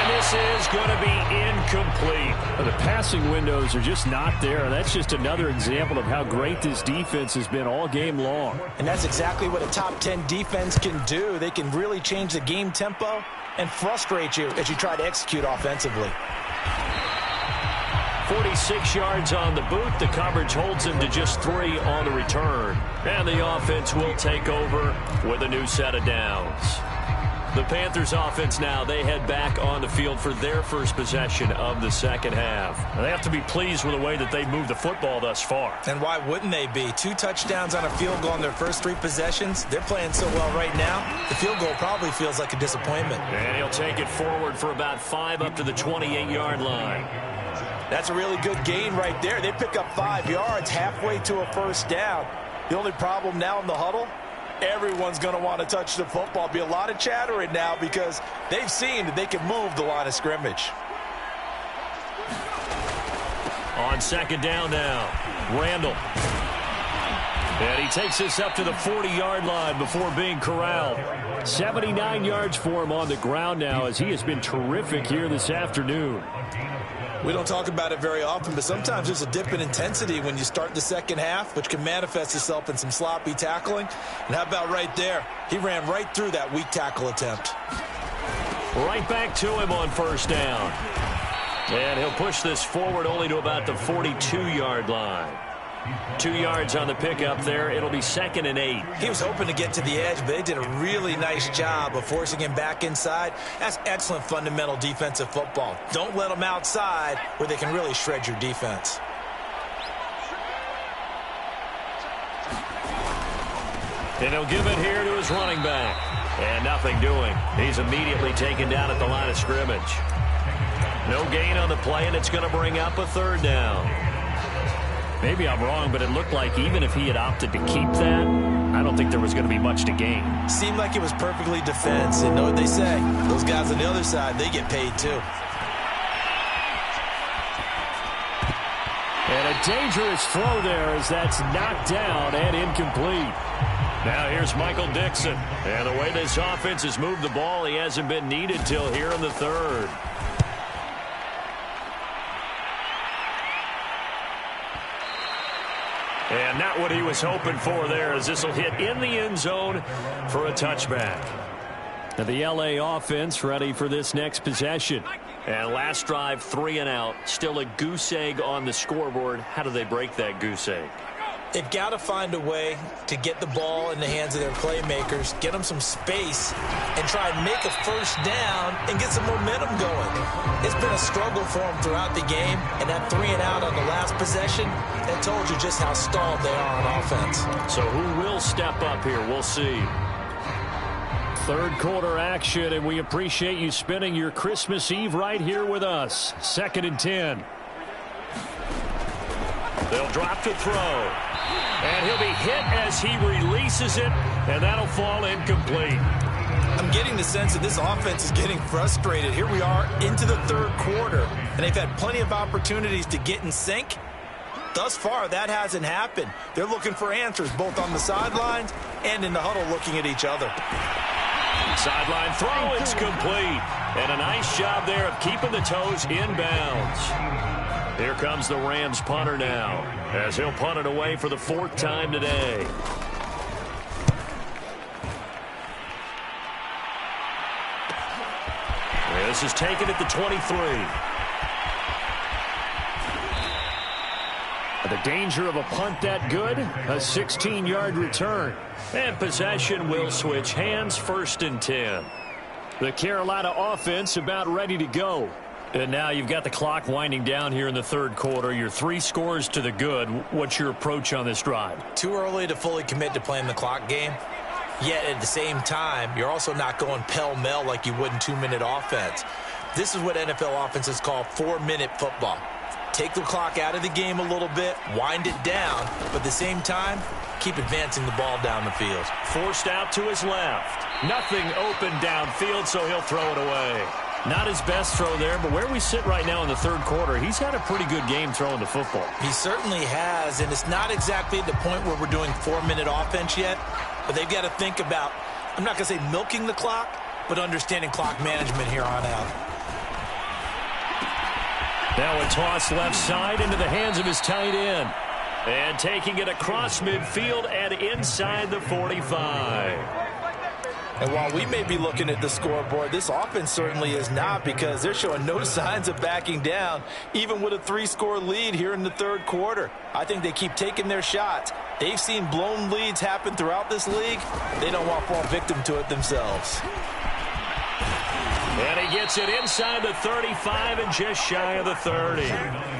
This is going to be incomplete. The passing windows are just not there. That's just another example of how great this defense has been all game long. And that's exactly what a top 10 defense can do. They can really change the game tempo and frustrate you as you try to execute offensively. 46 yards on the boot. The coverage holds him to just 3 on the return. And the offense will take over with a new set of downs. The Panthers offense now, they head back on the field for their first possession of the second half. And they have to be pleased with the way that they've moved the football thus far. And why wouldn't they be? 2 touchdowns on a field goal in their first 3 possessions. They're playing so well right now, the field goal probably feels like a disappointment. And he'll take it forward for about 5 up to the 28-yard line. That's a really good gain right there. They pick up 5 yards halfway to a first down. The only problem now in the huddle, everyone's going to want to touch the football. Be a lot of chattering now because they've seen that they can move the line of scrimmage. On second down now, Randall. And he takes this up to the 40-yard line before being corralled. 79 yards for him on the ground now as he has been terrific here this afternoon. We don't talk about it very often, but sometimes there's a dip in intensity when you start the second half, which can manifest itself in some sloppy tackling. And how about right there? He ran right through that weak tackle attempt. Right back to him on first down. And he'll push this forward only to about the 42-yard line. 2 yards on the pickup there. It'll be 2nd and 8. He was hoping to get to the edge, but they did a really nice job of forcing him back inside. That's excellent fundamental defensive football. Don't let them outside where they can really shred your defense. And he'll give it here to his running back. And nothing doing. He's immediately taken down at the line of scrimmage. No gain on the play, and it's going to bring up a 3rd down. Maybe I'm wrong, but it looked like even if he had opted to keep that, I don't think there was going to be much to gain. Seemed like it was perfectly defense. And know what they say? Those guys on the other side, they get paid too. And a dangerous throw there as that's knocked down and incomplete. Now here's Michael Dixon. And the way this offense has moved the ball, he hasn't been needed till here in the 3rd. And not what he was hoping for there as this will hit in the end zone for a touchback. Now the LA offense ready for this next possession. And last drive, 3 and out. Still a goose egg on the scoreboard. How do they break that goose egg? They've got to find a way to get the ball in the hands of their playmakers, get them some space, and try and make a first down and get some momentum going. It's been a struggle for them throughout the game, and that 3-and-out on the last possession, that told you just how stalled they are on offense. So who will step up here? We'll see. Third quarter action, and we appreciate you spending your Christmas Eve right here with us. 2nd and 10. They'll drop to throw. And he'll be hit as he releases it, and that'll fall incomplete. I'm getting the sense that this offense is getting frustrated. Here we are into the third quarter, and they've had plenty of opportunities to get in sync. Thus far, that hasn't happened. They're looking for answers both on the sidelines and in the huddle looking at each other. Sideline throw, it's complete. And a nice job there of keeping the toes inbounds. Here comes the Rams punter now, as he'll punt it away for the 4th time today. This is taken at the 23. The danger of a punt that good, a 16-yard return. And possession will switch hands, 1st and 10. The Carolina offense about ready to go. And now you've got the clock winding down here in the third quarter. You're 3 scores to the good. What's your approach on this drive? Too early to fully commit to playing the clock game. Yet at the same time, you're also not going pell-mell like you would in 2-minute offense. This is what NFL offenses call 4-minute football. Take the clock out of the game a little bit, wind it down, but at the same time, keep advancing the ball down the field. Forced out to his left. Nothing open downfield, so he'll throw it away. Not his best throw there, but where we sit right now in the third quarter, he's had a pretty good game throwing the football. He certainly has, and it's not exactly at the point where we're doing 4-minute offense yet, but they've got to think about, I'm not going to say milking the clock, but understanding clock management here on out. Now a toss left side into the hands of his tight end. And taking it across midfield and inside the 45. And while we may be looking at the scoreboard, this offense certainly is not, because they're showing no signs of backing down, even with a 3-score lead here in the third quarter. I think they keep taking their shots. They've seen blown leads happen throughout this league. They don't want to fall victim to it themselves. And he gets it inside the 35 and just shy of the 30.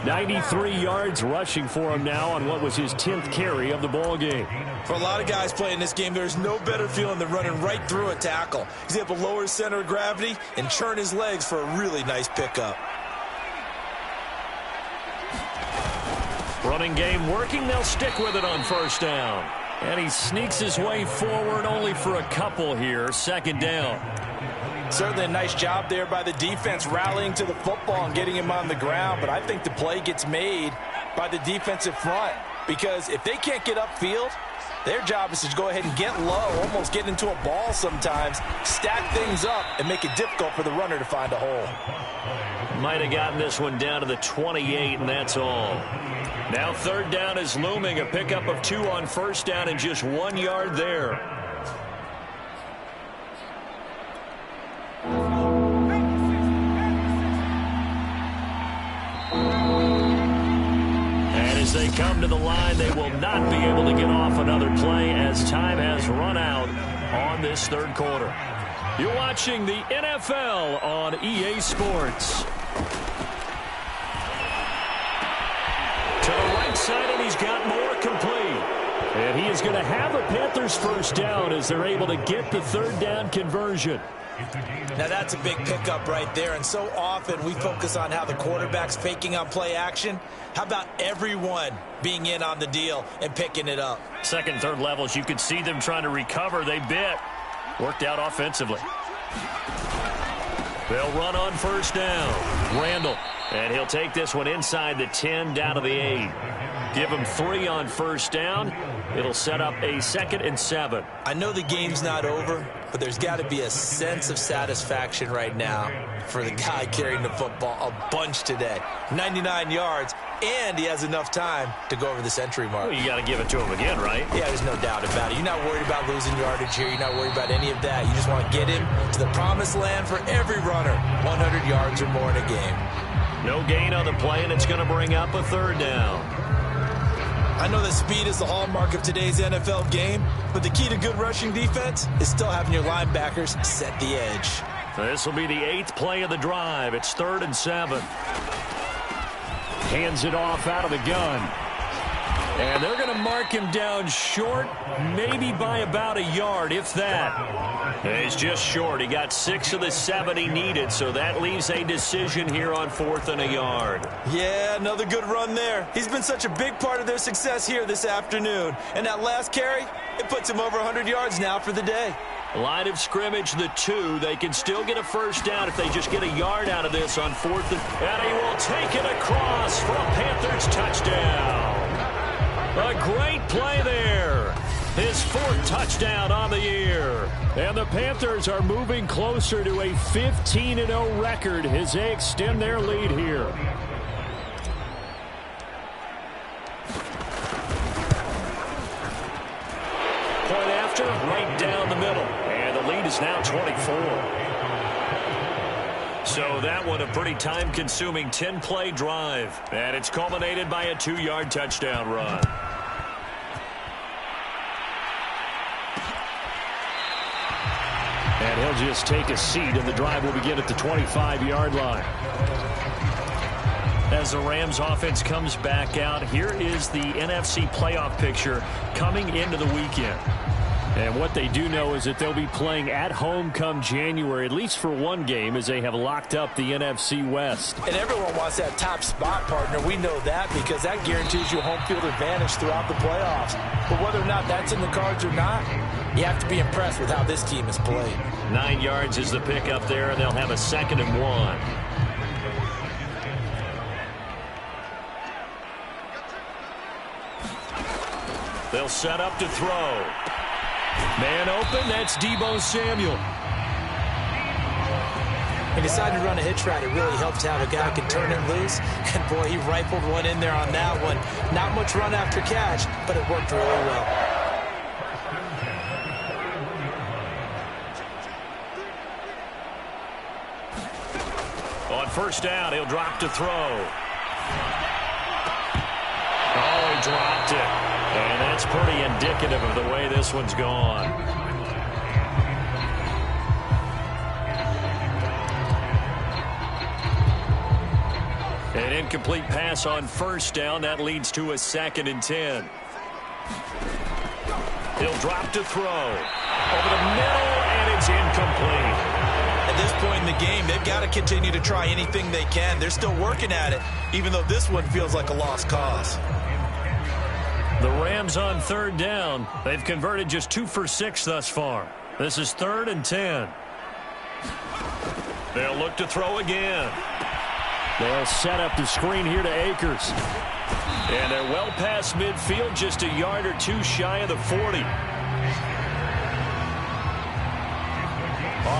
93 yards rushing for him now on what was his 10th carry of the ball game. For a lot of guys playing this game, there's no better feeling than running right through a tackle. He's able to lower his center of gravity and churn his legs for a really nice pickup. Running game working. They'll stick with it on 1st down. And he sneaks his way forward only for a couple here. 2nd down. Certainly a nice job there by the defense rallying to the football and getting him on the ground, but I think the play gets made by the defensive front, because if they can't get upfield, their job is to go ahead and get low, almost get into a ball sometimes, stack things up, and make it difficult for the runner to find a hole. Might have gotten this one down to the 28, and that's all. Now 3rd down is looming, a pickup of 2 on 1st down and just 1 yard there. As they come to the line, they will not be able to get off another play as time has run out on this third quarter. You're watching the NFL on EA Sports. To the right side, and he's got more complete. And he is going to have a Panthers 1st down as they're able to get the 3rd down conversion. Now that's a big pickup right there, and so often we focus on how the quarterback's faking on play action. How about everyone being in on the deal and picking it up? 2nd, 3rd levels, you could see them trying to recover. They bit. Worked out offensively. They'll run on 1st down. Randall, and he'll take this one inside the 10 down to the 8. Give him 3 on 1st down. It'll set up a 2nd and 7. I know the game's not over, but there's got to be a sense of satisfaction right now for the guy carrying the football a bunch today. 99 yards, and he has enough time to go over the century mark. Well, you got to give it to him again, right? Yeah, there's no doubt about it. You're not worried about losing yardage here. You're not worried about any of that. You just want to get him to the promised land for every runner, 100 yards or more in a game. No gain on the play, and it's going to bring up a 3rd down. I know that speed is the hallmark of today's NFL game, but the key to good rushing defense is still having your linebackers set the edge. This will be the 8th play of the drive. It's 3rd and 7. Hands it off out of the gun. And they're going to mark him down short, maybe by about a yard, if that. He's just short. He got 6 of the 7 he needed, so that leaves a decision here on 4th and a yard. Yeah, another good run there. He's been such a big part of their success here this afternoon. And that last carry, it puts him over 100 yards now for the day. Line of scrimmage, the 2. They can still get a first down if they just get a yard out of this on 4th. And he will take it across for a Panthers touchdown. A great play there. His 4th touchdown on the year. And the Panthers are moving closer to a 15-0 record as they extend their lead here. Point after, right down the middle. And the lead is now 24. So that one a pretty time-consuming 10-play drive. And it's culminated by a 2-yard touchdown run. And he'll just take a seat, and the drive will begin at the 25-yard line. As the Rams offense comes back out, here is the NFC playoff picture coming into the weekend. And what they do know is that they'll be playing at home come January, at least for one game, as they have locked up the NFC West. And everyone wants that top spot, partner. We know that because that guarantees you home field advantage throughout the playoffs. But whether or not that's in the cards or not, you have to be impressed with how this team has played. 9 yards is the pickup there, and they'll have a 2nd and 1. They'll set up to throw. Man open, that's Deebo Samuel. He decided to run a hitch route. It really helps to have a guy who can turn it loose. And, boy, he rifled one in there on that one. Not much run after catch, but it worked really well. On 1st down, he'll drop to throw. Oh, he dropped it. And that's pretty indicative of the way this one's gone. An incomplete pass on 1st down. That leads to a 2nd and 10. He'll drop to throw. Over the middle, and it's incomplete. At this point in the game, they've got to continue to try anything they can. They're still working at it, even though this one feels like a lost cause. The Rams on 3rd down. They've converted just 2 for 6 thus far. This is 3rd and 10. They'll look to throw again. They'll set up the screen here to Akers. And they're well past midfield, just a yard or 2 shy of the 40.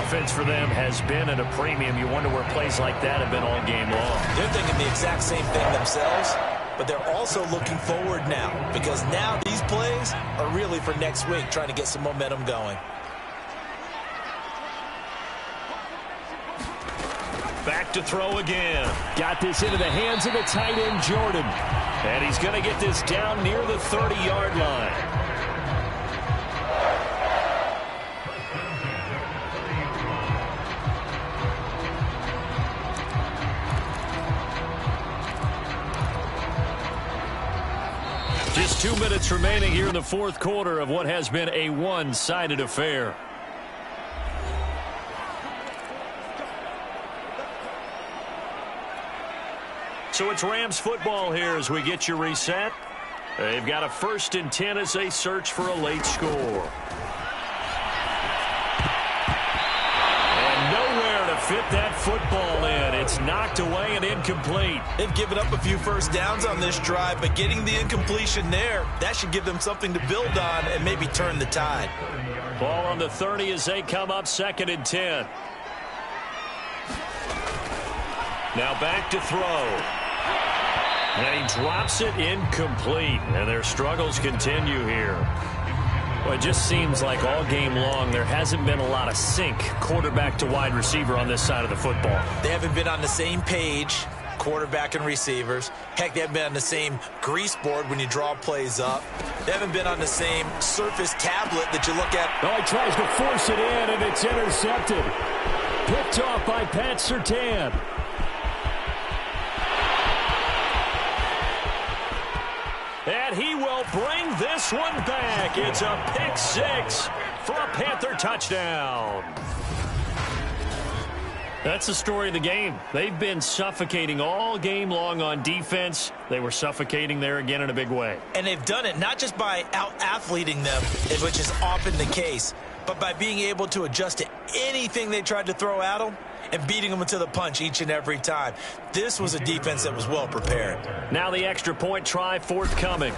Offense for them has been at a premium. You wonder where plays like that have been all game long. They're thinking the exact same thing themselves, but they're also looking forward now because now these plays are really for next week, trying to get some momentum going. Back to throw again. Got this into the hands of the tight end, Jordan. And he's going to get this down near the 30-yard line. Just 2 minutes remaining here in the 4th quarter of what has been a one-sided affair. So it's Rams football here as we get you reset. They've got a 1st and 10 as they search for a late score. And nowhere to fit that football in. It's knocked away and incomplete. They've given up a few first downs on this drive, but getting the incompletion there, that should give them something to build on and maybe turn the tide. Ball on the 30 as they come up 2nd and 10. Now back to throw. And he drops it incomplete. And their struggles continue here. Well, it just seems like all game long there hasn't been a lot of sync quarterback to wide receiver on this side of the football. They haven't been on the same page quarterback and receivers. Heck, they haven't been on the same grease board when you draw plays up. They haven't been on the same Surface tablet that you look at. Oh, he tries to force it in, and it's intercepted. Picked off by Pat Surtain. And he will bring this one back. It's a pick six for a Panther touchdown. That's the story of the game. They've been suffocating all game long on defense. They were suffocating there again in a big way. And they've done it not just by out-athleting them, which is often the case, but by being able to adjust to anything they tried to throw at them and beating them to the punch each and every time. This was a defense that was well prepared. Now the extra point try forthcoming.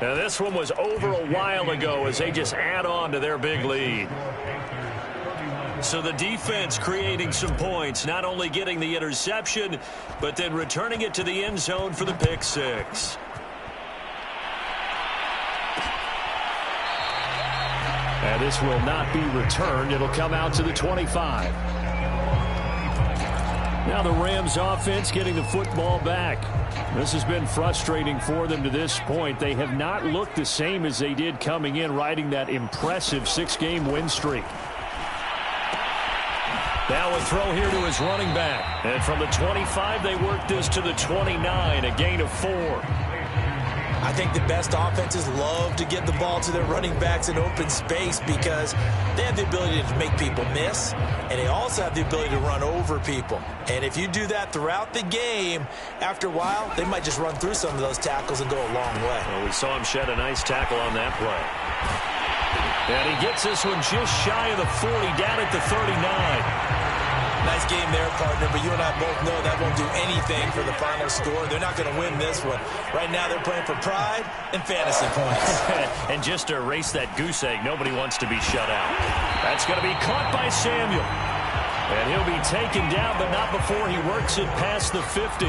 Now this one was over a while ago as they just add on to their big lead. So the defense creating some points, not only getting the interception, but then returning it to the end zone for the pick six. And this will not be returned. It'll come out to the 25. Now the Rams offense getting the football back. This has been frustrating for them to this point. They have not looked the same as they did coming in, riding that impressive 6-game win streak. Now a throw here to his running back. And from the 25, they work this to the 29, a gain of 4. I think the best offenses love to get the ball to their running backs in open space because they have the ability to make people miss, and they also have the ability to run over people. And if you do that throughout the game, after a while, they might just run through some of those tackles and go a long way. Well, we saw him shed a nice tackle on that play. And he gets this one just shy of the 40, down at the 39. Nice game there, partner, but you and I both know that won't do anything for the final score. They're not going to win this one. Right now they're playing for pride and fantasy points. And just to erase that goose egg, nobody wants to be shut out. That's going to be caught by Samuel. And he'll be taken down, but not before he works it past the 50.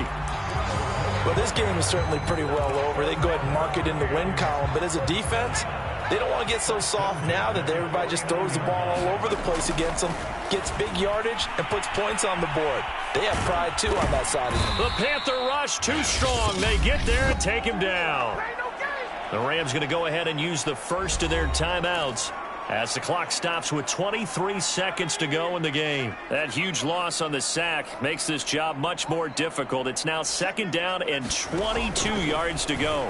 Well, this game is certainly pretty well over. They go ahead and mark it in the win column, but as a defense, they don't want to get so soft now that everybody just throws the ball all over the place against them, gets big yardage, and puts points on the board. They have pride, too, on that side of them. The Panther rush too strong. They get there and take him down. The Rams going to go ahead and use the first of their timeouts as the clock stops with 23 seconds to go in the game. That huge loss on the sack makes this job much more difficult. It's now 2nd down and 22 yards to go.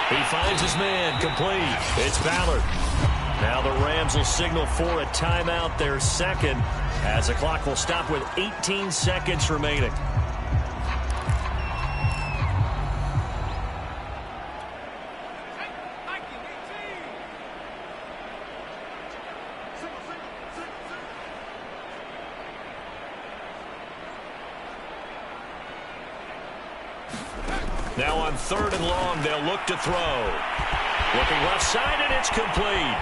He finds his man, complete. It's Ballard. Now the Rams will signal for a timeout, their second, as the clock will stop with 18 seconds remaining. Now on 3rd and long, they'll look to throw. Looking left side, and it's complete.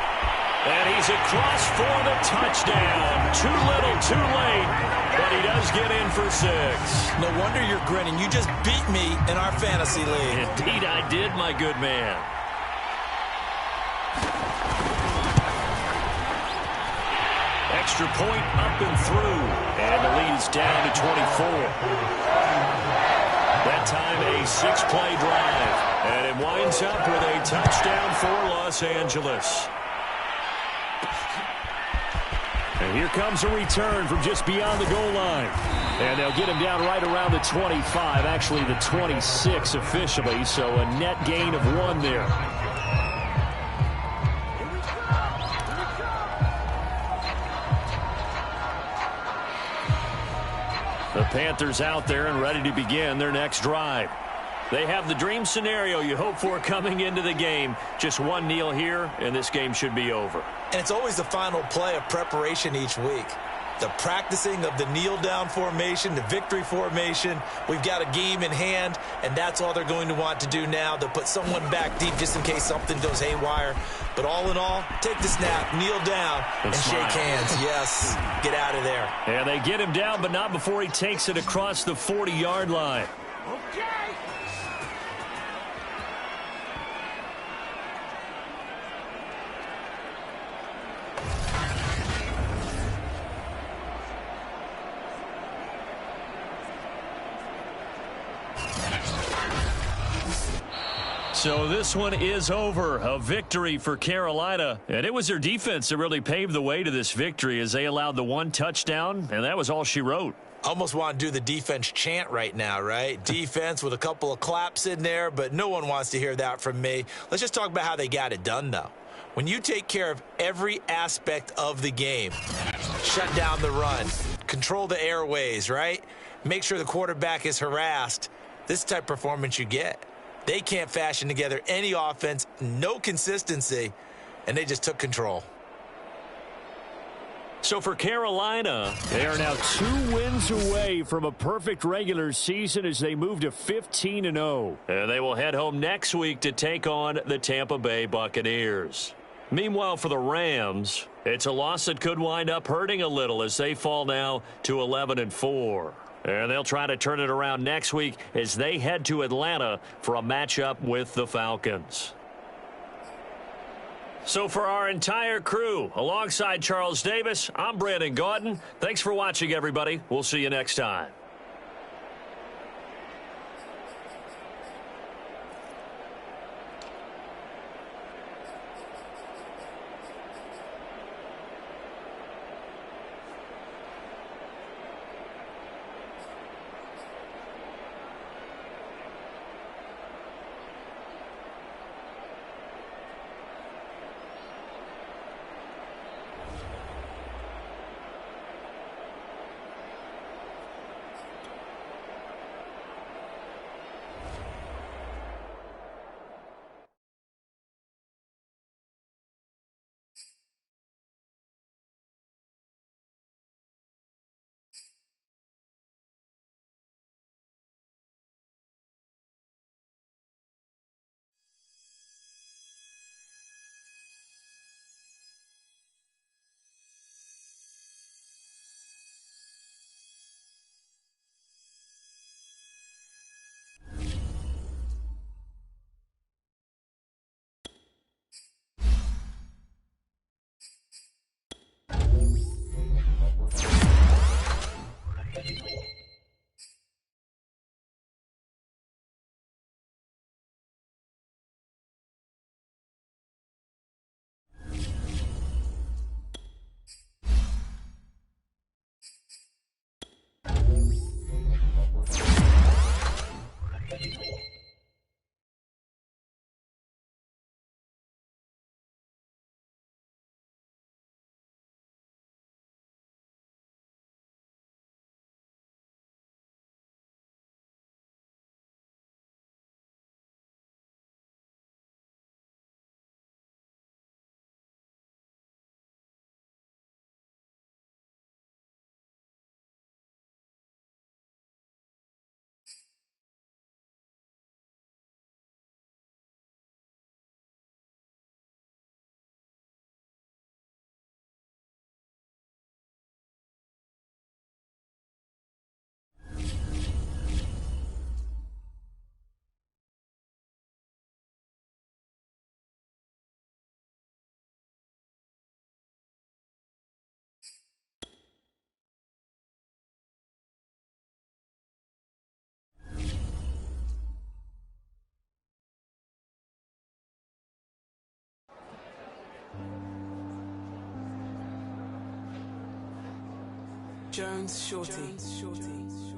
And he's across for the touchdown. Too little, too late, but he does get in for 6. No wonder you're grinning. You just beat me in our fantasy league. Indeed I did, my good man. Extra point up and through. And the lead is down to 24. That time a 6-play drive. And it winds up with a touchdown for Los Angeles. And here comes a return from just beyond the goal line. And they'll get him down right around the 25, actually the 26 officially, so a net gain of 1 there. The Panthers out there and ready to begin their next drive. They have the dream scenario you hope for coming into the game. Just one kneel here, and this game should be over. And it's always the final play of preparation each week. The practicing of the kneel-down formation, the victory formation. We've got a game in hand, and that's all they're going to want to do now. They'll put someone back deep just in case something goes haywire. But all in all, take the snap, kneel down, and shake hands. Yes, get out of there. And they get him down, but not before he takes it across the 40-yard line. Okay. So this one is over. A victory for Carolina. And it was their defense that really paved the way to this victory as they allowed the one touchdown, and that was all she wrote. Almost want to do the defense chant right now, right? Defense with a couple of claps in there, but no one wants to hear that from me. Let's just talk about how they got it done, though. When you take care of every aspect of the game, shut down the run, control the airways, right? Make sure the quarterback is harassed. This type of performance you get. They can't fashion together any offense, no consistency, and they just took control. So for Carolina, they are now 2 wins away from a perfect regular season as they move to 15-0. And they will head home next week to take on the Tampa Bay Buccaneers. Meanwhile, for the Rams, it's a loss that could wind up hurting a little as they fall now to 11-4. And they'll try to turn it around next week as they head to Atlanta for a matchup with the Falcons. So for our entire crew, alongside Charles Davis, I'm Brandon Gaudin. Thanks for watching, everybody. We'll see you next time. Jones Shorty.